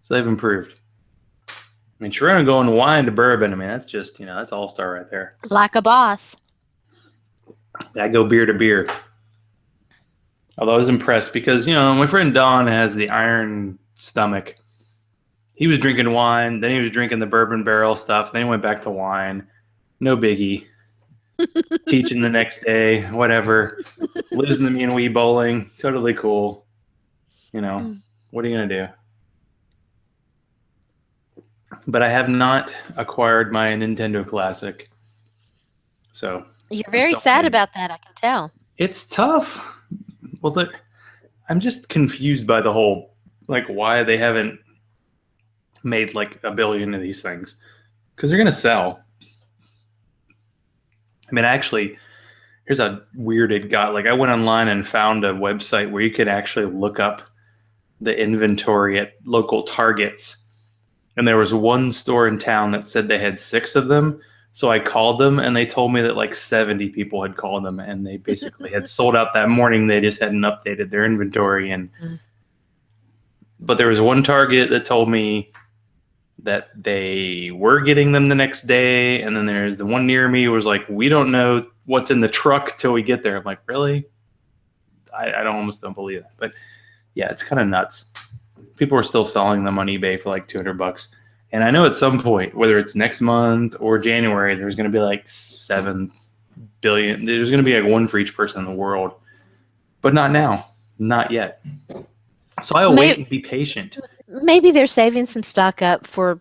So they've improved. I mean, Sharona going wine to bourbon. I mean, that's just, that's all star right there. Like a boss. I go beer to beer. Although I was impressed because, my friend Don has the iron stomach. He was drinking wine, then he was drinking the bourbon barrel stuff, then he went back to wine. No biggie. Teaching the next day, whatever. Lives in the Me and Wee bowling. Totally cool. What are you going to do? But I have not acquired my Nintendo Classic. So You're very sad about that, I can tell. It's tough. Well, I'm just confused by the whole, like, why they haven't made like a billion of these things, because they're going to sell. I mean, actually, here's how weird it got. Like, I went online and found a website where you could actually look up the inventory at local Targets. And there was one store in town that said they had 6 of them. So I called them, and they told me that like 70 people had called them, and they basically had sold out that morning. They just hadn't updated their inventory. But there was one Target that told me that they were getting them the next day. And then there's the one near me was like, we don't know what's in the truck till we get there. I'm like, really? I almost don't believe that. But yeah, it's kind of nuts. People are still selling them on eBay for like $200. And I know at some point, whether it's next month or January, there's going to be like 7 billion. There's going to be like one for each person in the world. But not now. Not yet. So I'll wait and be patient. Maybe they're saving some stock up for,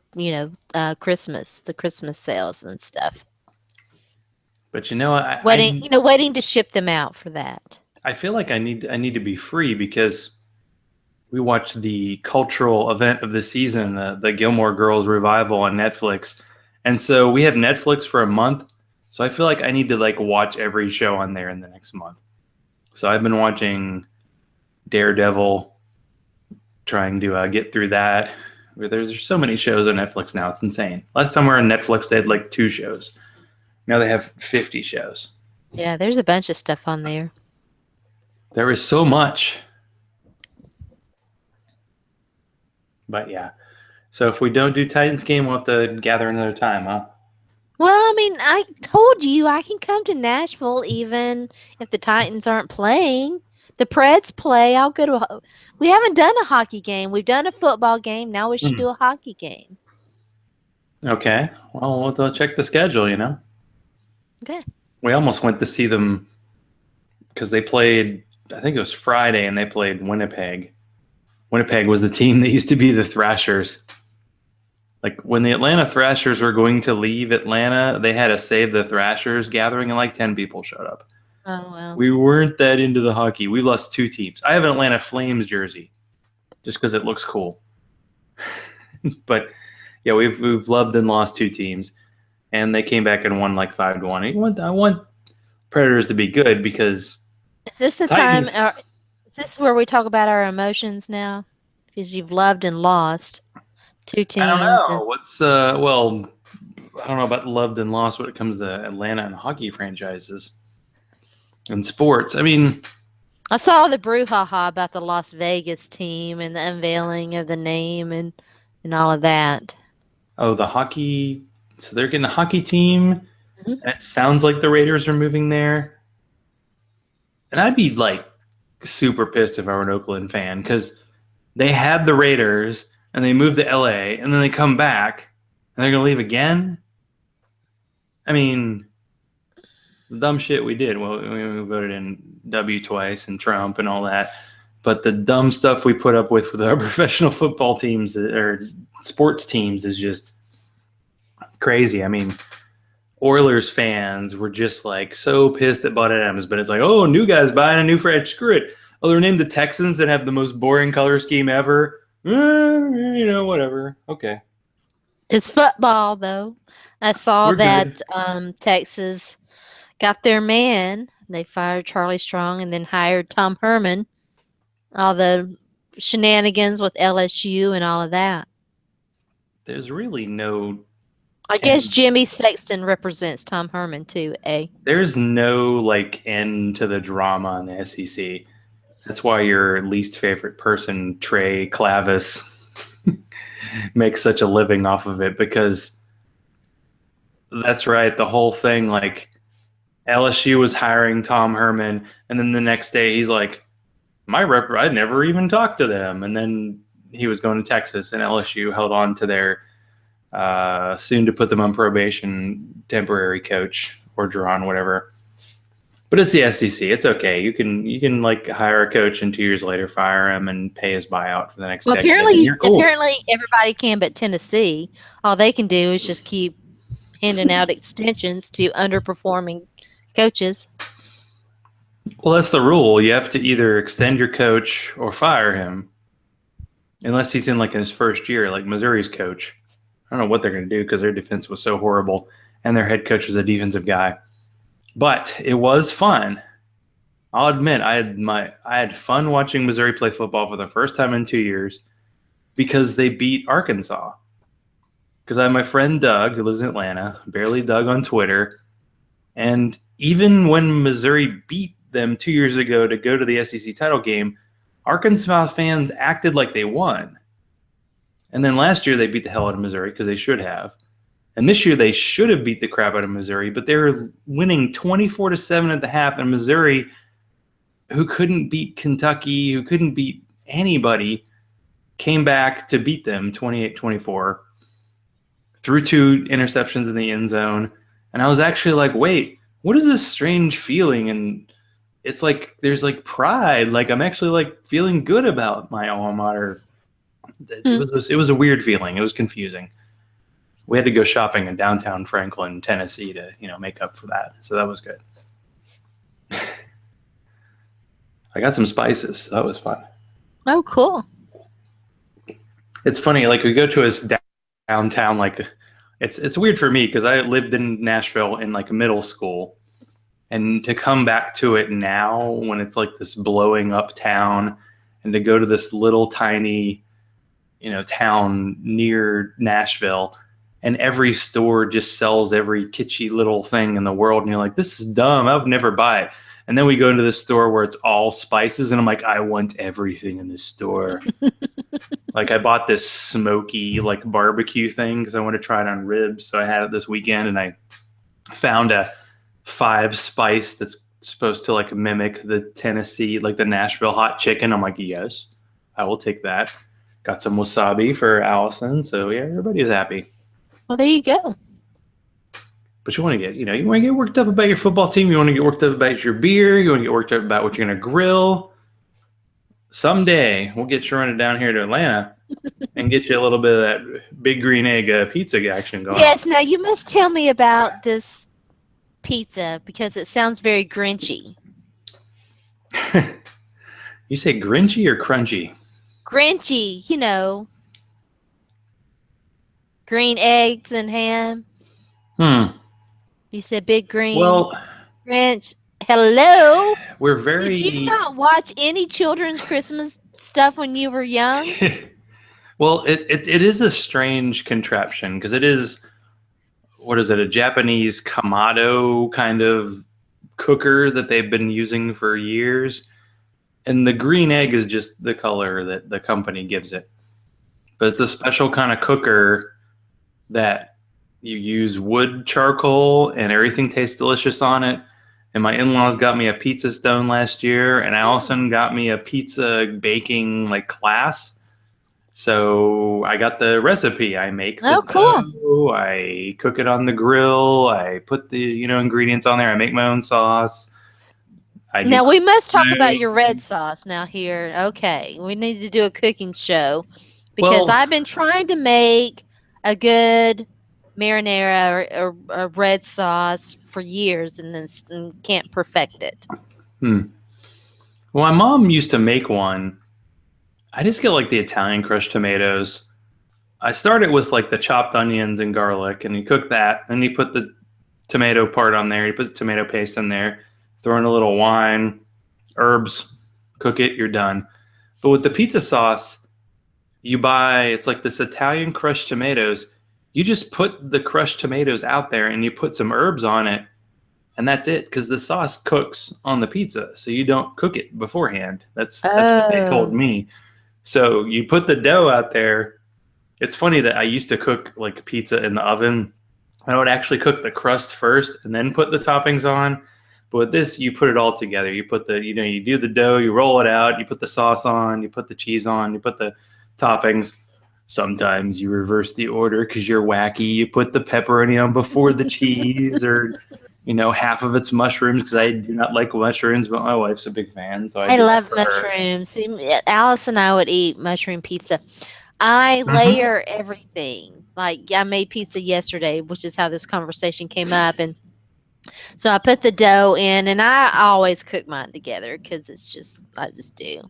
Christmas, the Christmas sales and stuff. But waiting to ship them out for that. I feel like I need to be free, because we watched the cultural event of the season, the Gilmore Girls revival on Netflix. And so we have Netflix for a month. So I feel like I need to like watch every show on there in the next month. So I've been watching Daredevil, trying to get through that. There's so many shows on Netflix now. It's insane. Last time we were on Netflix, they had like 2 shows. Now they have 50 shows. Yeah, there's a bunch of stuff on there. There is so much. But yeah. So if we don't do Titans game, we'll have to gather another time, huh? Well, I mean, I told you I can come to Nashville even if the Titans aren't playing. The Preds play. I'll go to we haven't done a hockey game. We've done a football game. Now we should do a hockey game. Okay. Well, we'll check the schedule, Okay. We almost went to see them because they played, I think it was Friday, and they played Winnipeg. Winnipeg was the team that used to be the Thrashers. Like, when the Atlanta Thrashers were going to leave Atlanta, they had a Save the Thrashers gathering, and like 10 people showed up. Oh, well. We weren't that into the hockey. We lost 2 teams. I have an Atlanta Flames jersey just because it looks cool. But yeah, we've loved and lost 2 teams, and they came back and won like 5-1. I want Predators to be good, because is this the Titans, time? Is this where we talk about our emotions now? Because you've loved and lost 2 teams. I don't know. What's well, I don't know about loved and lost when it comes to Atlanta and hockey franchises and sports. I mean, I saw the brouhaha about the Las Vegas team and the unveiling of the name and all of that. Oh, the hockey. So they're getting a hockey team. Mm-hmm. And it sounds like the Raiders are moving there. And I'd be like super pissed if I were an Oakland fan, because they had the Raiders and they moved to LA, and then they come back and they're going to leave again. I mean, the dumb shit we did. Well, we voted in W twice and Trump and all that. But the dumb stuff we put up with our professional football teams or sports teams is just crazy. I mean, Oilers fans were just like so pissed at Bud Adams, but it's like, oh, new guy's buying a new franchise. Screw it. Oh, they're named the Texans that have the most boring color scheme ever. Whatever. Okay, It's football, though. I saw we're good. that Texas got their man. They fired Charlie Strong and then hired Tom Herman. All the shenanigans with LSU and all of that. There's really no I guess end. Jimmy Sexton represents Tom Herman too, eh? There's no like end to the drama in the SEC. That's why your least favorite person, Trey Clavis, makes such a living off of it because that's right. The whole thing, like LSU was hiring Tom Herman, and then the next day he's like, "My rep, I never even talked to them." And then he was going to Texas, and LSU held on to their soon to put them on probation temporary coach or Orgeron, whatever. But it's the SEC. It's okay. You can like hire a coach and 2 years later fire him and pay his buyout for the next Well, decade, and you're cool. apparently everybody can, but Tennessee, all they can do is just keep handing out extensions to underperforming coaches. Well, that's the rule. You have to either extend your coach or fire him, unless he's in like his first year, like Missouri's coach. I don't know what they're going to do because their defense was so horrible, and their head coach was a defensive guy. But it was fun. I'll admit, I had fun watching Missouri play football for the first time in 2 years because they beat Arkansas. Because I have my friend Doug, who lives in Atlanta, barely Doug on Twitter, and even when Missouri beat them 2 years ago to go to the SEC title game, Arkansas fans acted like they won. And then last year they beat the hell out of Missouri because they should have. And this year they should have beat the crap out of Missouri, but they were winning 24-7 at the half, and Missouri, who couldn't beat Kentucky, who couldn't beat anybody, came back to beat them 28-24, threw 2 interceptions in the end zone. And I was actually like, wait, what is this strange feeling? And it's like there's like pride. Like I'm actually like feeling good about my alma mater. It was a weird feeling. It was confusing. We had to go shopping in downtown Franklin, Tennessee to, make up for that. So that was good. I got some spices. So that was fun. Oh, cool. It's funny, like we go to his downtown, like it's weird for me because I lived in Nashville in like middle school, and to come back to it now when it's like this blowing up town, and to go to this little tiny, town near Nashville, and every store just sells every kitschy little thing in the world, and you're like, this is dumb. I would never buy it. And then we go into this store where it's all spices, and I'm like, I want everything in this store. Like I bought this smoky like barbecue thing because I want to try it on ribs. So I had it this weekend, and I found a 5 spice that's supposed to like mimic the Tennessee, like the Nashville hot chicken. I'm like, yes, I will take that. Got some wasabi for Allison. So yeah, everybody's happy. Well, there you go. But you want to get, you want to get worked up about your football team. You want to get worked up about your beer. You want to get worked up about what you're going to grill. Someday we'll get Sharona down here to Atlanta and get you a little bit of that big green egg pizza action going. Yes, now you must tell me about this pizza because it sounds very Grinchy. You say Grinchy or crunchy? Grinchy, green eggs and ham. You said big green. Well, Grinch. Hello. Did you not watch any children's Christmas stuff when you were young? Well, it is a strange contraption because it is, what is it, a Japanese Kamado kind of cooker that they've been using for years. And the green egg is just the color that the company gives it. But it's a special kind of cooker that you use wood charcoal and everything tastes delicious on it. And my in-laws got me a pizza stone last year, and Allison got me a pizza baking like class. So I got the recipe. I make the dough, I cook it on the grill, I put the ingredients on there, I make my own sauce. Now we must talk about your red sauce now here. Okay, we need to do a cooking show because I've been trying to make a good marinara or red sauce for years and then and can't perfect it. Hmm. Well, my mom used to make one. I just get like the Italian crushed tomatoes. I start it with like the chopped onions and garlic, and you cook that. Then you put the tomato part on there. You put the tomato paste in there, throw in a little wine, herbs, cook it. You're done. But with the pizza sauce, you buy it's like this Italian crushed tomatoes. You just put the crushed tomatoes out there, and you put some herbs on it, and that's it. Because the sauce cooks on the pizza, so you don't cook it beforehand. That's what they told Oh. me. So you put the dough out there. It's funny that I used to cook like pizza in the oven. I would actually cook the crust first and then put the toppings on. But with this, you put it all together. You put the, you do the dough, you roll it out, you put the sauce on, you put the cheese on, you put the toppings. Sometimes you reverse the order because you're wacky. You put the pepperoni on before the cheese, or half of it's mushrooms because I do not like mushrooms, but my wife's a big fan, so I I do that love for her. mushrooms. Alice and I would eat mushroom pizza. I Hmm. layer everything. Like I made pizza yesterday, which is how this conversation came up, and so I put the dough in, and I always cook mine together because it's just I just do.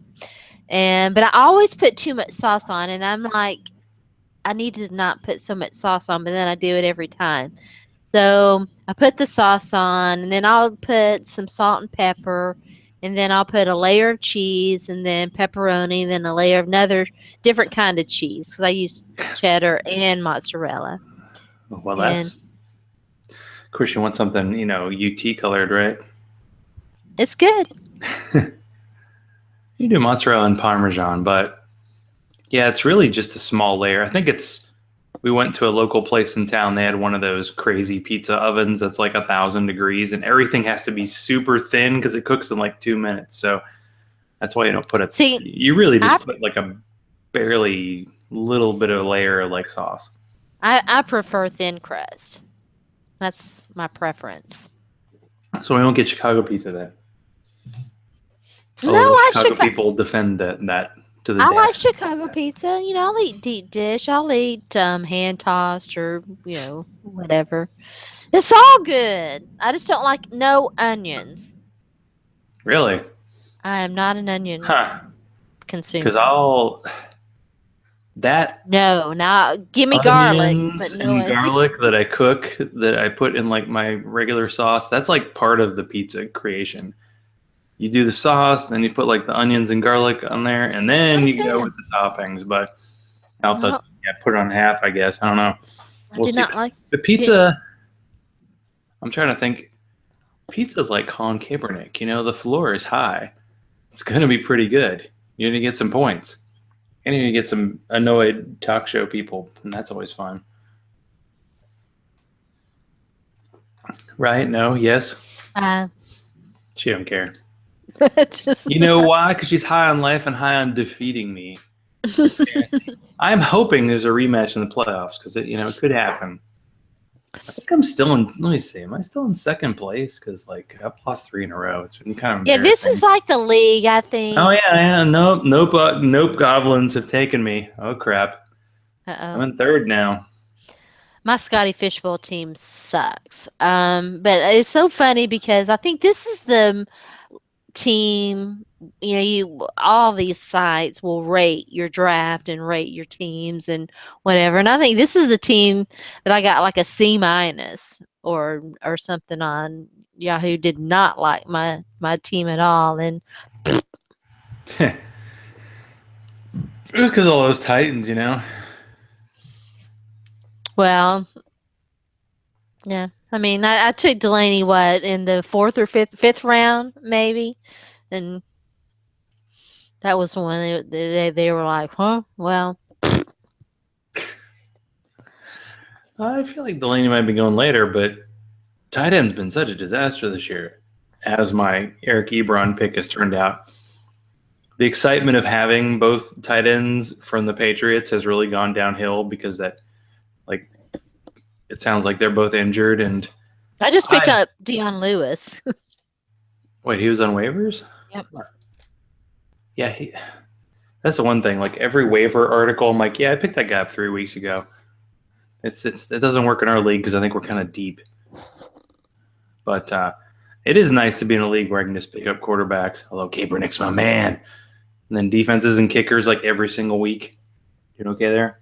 And but I always put too much sauce on, and I'm like, I need to not put so much sauce on, but then I do it every time. So I put the sauce on, and then I'll put some salt and pepper, and then I'll put a layer of cheese, and then pepperoni, and then a layer of another different kind of cheese because I use cheddar and mozzarella. Well, And that's of course you want something UT colored, right? it's good. You do mozzarella and parmesan, but yeah, it's really just a small layer. I think we went to a local place in town. They had one of those crazy pizza ovens that's like 1,000 degrees, and everything has to be super thin because it cooks in like 2 minutes. So that's why you don't put it. See, You really I just put like a barely little bit of layer of like sauce. I prefer thin crust. That's my preference. So we don't get Chicago pizza then. No, Although I Chicago people defend that to the I like death. Chicago pizza. I'll eat deep dish. I'll eat hand tossed or whatever. It's all good. I just don't like no onions. Really? I am not an onion Huh. Because consumer. I'll that No, now give me garlic, but onions no and onion. garlic that I cook that I put in like my regular sauce, that's like part of the pizza creation. You do the sauce, then you put like the onions and garlic on there, and Not then a you go with fan. the toppings. But I'll have to No, put it on half, I guess. I don't know. I We'll do see. not like The it. pizza, I'm trying to think. Pizza's like Colin Kaepernick. The floor is high. It's going to be pretty good. You're going to get some points. And you're going to get some annoyed talk show people, and that's always fun. Right? No? Yes? Uh, She don't care. just You know why? Because she's high on life and high on defeating me in fantasy. I'm hoping there's a rematch in the playoffs because it could happen. I think I'm still in. Let me see. Am I still in second place? Because I've lost 3 in a row. It's been kind of yeah, this is embarrassing. like the league, I Oh think. yeah, yeah. Nope, nope, nope. Goblins have taken me. Oh crap. I'm Uh-oh. in third now. My Scotty Fishbowl team sucks. But it's so funny because I think this is the team, all these sites will rate your draft and rate your teams and whatever. And I think this is the team that I got like a C minus or something on. Yahoo did not like my team at all. And It was because all those Titans. well, yeah. I mean, I took Delaney what in the fourth or fifth round maybe, and that was when they were like, huh? Well, I feel like Delaney might be going later, but tight end's been such a disaster this year, as my Eric Ebron pick has turned out. The excitement of having both tight ends from the Patriots has really gone downhill because like, it sounds like they're both injured. And I just picked I up Dion Lewis. wait, he was on waivers? Yep. Yeah, that's the one thing. Like every waiver article, I'm like, yeah, I picked that guy up 3 weeks ago. It doesn't work in our league because I think we're kind of deep. But it is nice to be in a league where I can just pick up quarterbacks. Hello, Kaepernick's my man. And then defenses and kickers like every single week. You okay there?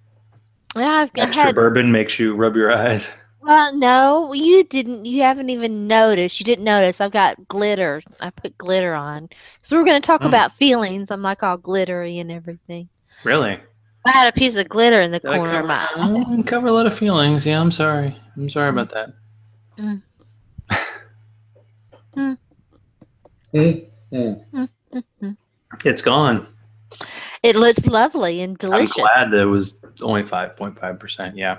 Yeah, Extra bourbon makes you rub your eyes. Well, no, you didn't. You haven't even noticed. You didn't notice. I've got glitter. I put glitter on. So we're going to talk about feelings. I'm like all glittery and everything. Really? I had a piece of glitter in the Did I corner of my eye. cover a lot of feelings? Yeah, I'm sorry. I'm sorry about that. Mm. Mm. It's gone. It looks lovely and delicious. I'm glad that it was only 5.5%. Yeah.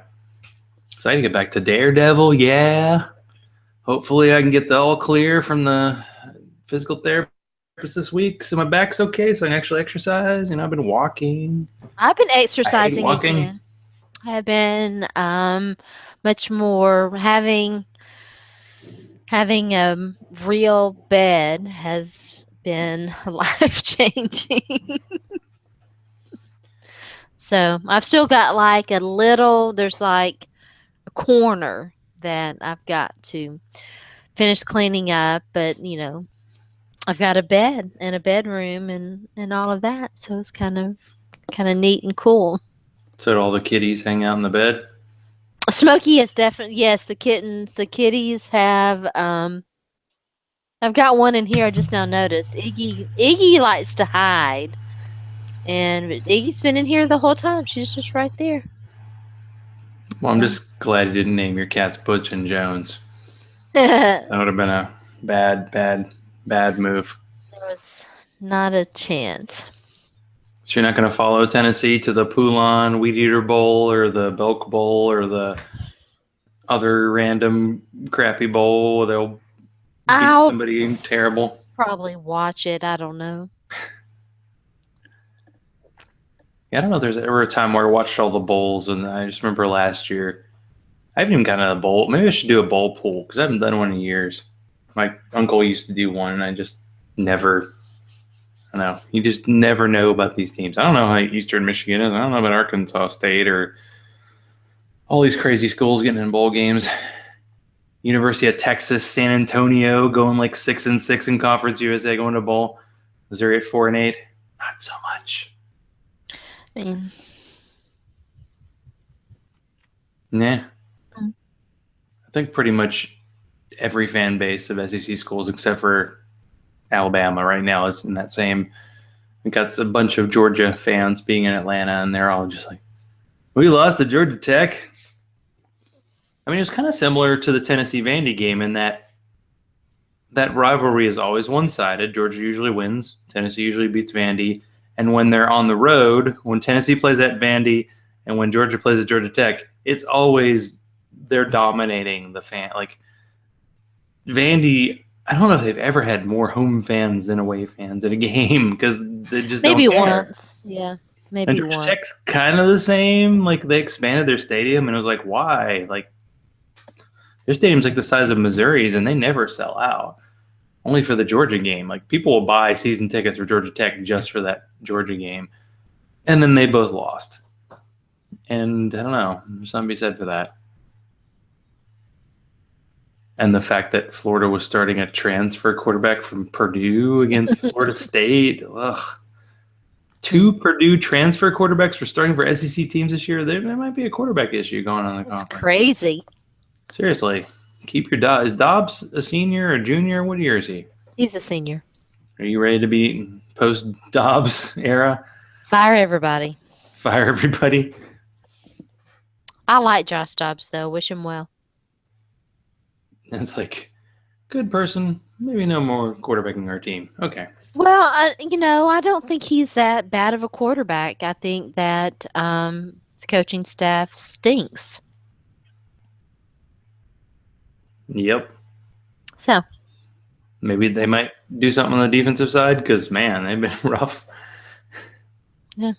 So I can get back to Daredevil. Yeah. Hopefully I can get the all clear from the physical therapist this week so my back's okay so I can actually exercise. I've been walking. I've been exercising walking. again. I've been much more having a real bed has been life changing. So I've still got like there's like a corner that I've got to finish cleaning up, but I've got a bed and a bedroom and all of that, so it's kind of neat and cool. So do all the kitties hang out in the bed? Smokey is definitely, yes, the kitties have I've got one in here I just now noticed. Iggy likes to hide. And Iggy's been in here the whole time. She's just right there. Well, I'm just glad you didn't name your cats Butch and Jones. There That would have been a bad move. was not a chance. So you're not going to follow Tennessee to the Poulon Weed Eater Bowl or the Belk Bowl or the other random crappy bowl. They'll beat somebody terrible. Probably watch it. I don't know. Yeah, I don't know if there's ever a time where I watched all the bowls, and I just remember last year. I haven't even gotten a bowl. Maybe I should do a bowl pool because I haven't done one in years. My uncle used to do one, and I just never. I don't know. You just never know about these teams. I don't know how Eastern Michigan is. I don't know about Arkansas State or all these crazy schools getting in bowl games. University of Texas, San Antonio going like 6-6 in Conference USA, going to bowl. Missouri at 4-8. Not so much. I mean, Nah. I think pretty much every fan base of SEC schools except for Alabama right now is in that same. We got a bunch of Georgia fans being in Atlanta, and they're all just like, we lost to Georgia Tech. I mean, it was kind of similar to the Tennessee-Vandy game in that rivalry is always one-sided. Georgia usually wins. Tennessee usually beats Vandy. And when they're on the road, when Tennessee plays at Vandy and when Georgia plays at Georgia Tech, it's always they're dominating the fan. Like Vandy, I don't know if they've ever had more home fans than away fans in a game because they just maybe don't care. once. Yeah, maybe and Georgia once. Tech's kind of the same. Like they expanded their stadium, and it was like, why? Like their stadium's like the size of Missouri's, and they never sell out. Only for the Georgia game. Like people will buy season tickets for Georgia Tech just for that Georgia game. And then they both lost. And I don't know. There's something to be said for that. And the fact that Florida was starting a transfer quarterback from Purdue against Florida State. Ugh. 2 Purdue transfer quarterbacks were starting for SEC teams this year. There might be a quarterback issue going on in the conference. It's crazy. Seriously. Keep your Dobbs. Is Dobbs a senior or a junior? What year is he? He's a senior. Are you ready to be post-Dobbs era? Fire everybody. Fire everybody? I like Josh Dobbs, though. Wish him well. It's like, good person, maybe no more quarterbacking our team. Okay. Well, I don't think he's that bad of a quarterback. I think that the coaching staff stinks. Yep. So. Maybe they might do something on the defensive side because, man, they've been rough. Yeah.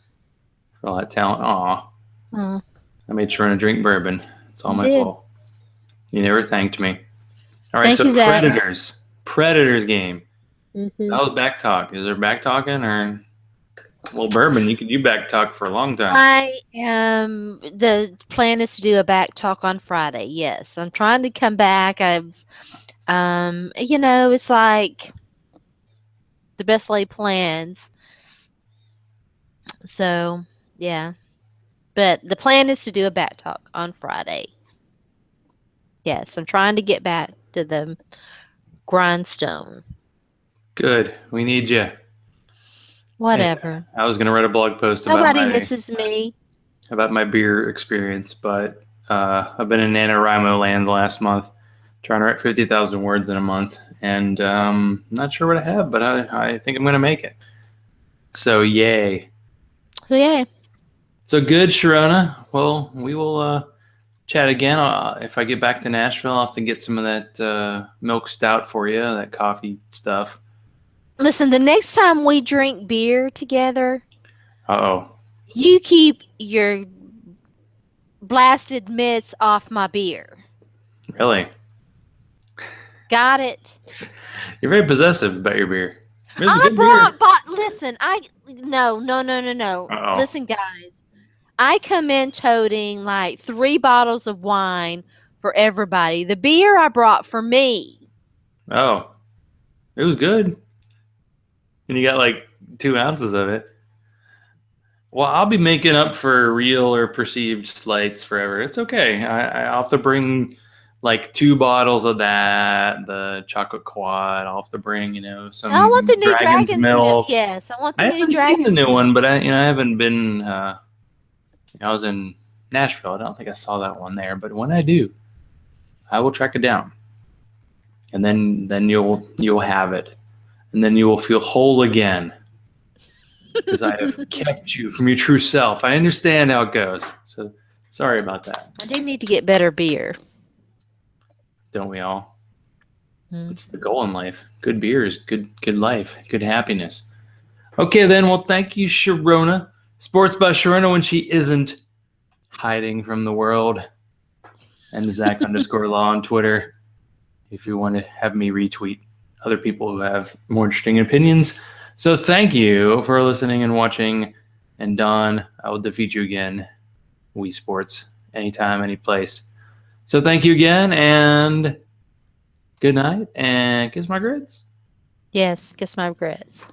For all that talent. Aw. Oh. I made Sharona drink bourbon. It's all my fault. You never thanked me. All right, Thank you, Predators. Predators game. Mm-hmm. That was back talk. Is there back talking or? Well, bourbon, you could do back talk for a long time. The plan is to do a back talk on Friday. Yes, I'm trying to come back. It's like the best laid plans. So, yeah. But the plan is to do a back talk on Friday. Yes, I'm trying to get back to the grindstone. Good. We need you. Yeah. Whatever. I was gonna write a blog post Nobody misses me. about my beer experience, but I've been in NaNoWriMo land last month, trying to write 50,000 words in a month, and not sure what I have, but I think I'm gonna make it. So yay. So, yeah. So good, Sharona. Well, we will chat again. If I get back to Nashville, I'll have to get some of that milk stout for you, that coffee stuff. Listen, the next time we drink beer together, Uh-oh. you keep your blasted mitts off my beer. Really? Got it? You're very possessive about your beer. It's a I good beer. brought, listen, no. Uh-oh. Listen, guys, I come in toting like 3 bottles of wine for everybody. The beer I brought for me. Oh, it was good. And you got like 2 ounces of it. Well, I'll be making up for real or perceived slights forever. It's okay. I'll have to bring like 2 bottles of that, the chocolate quad. I'll have to bring, I want some the new dragon's Dragon's milk. milk. Yes, I want the I new haven't seen the Dragon's new milk. one, but I haven't been. I was in Nashville. I don't think I saw that one there, but when I do, I will track it down, and then you'll have it, and then you will feel whole again because I have kept you from your true self. I understand how it goes, so sorry about that. I do need to get better beer. Don't we all? Hmm. It's the goal in life. Good beer is good life, good happiness. Okay, then. Well, thank you, Sharona. Sports by Sharona when she isn't hiding from the world. And Zach _Law on Twitter if you want to have me retweet other people who have more interesting opinions. So thank you for listening and watching. And Don, I will defeat you again. Wii Sports, anytime, any place. So thank you again, and good night, and kiss my grits. Yes, kiss my regrets.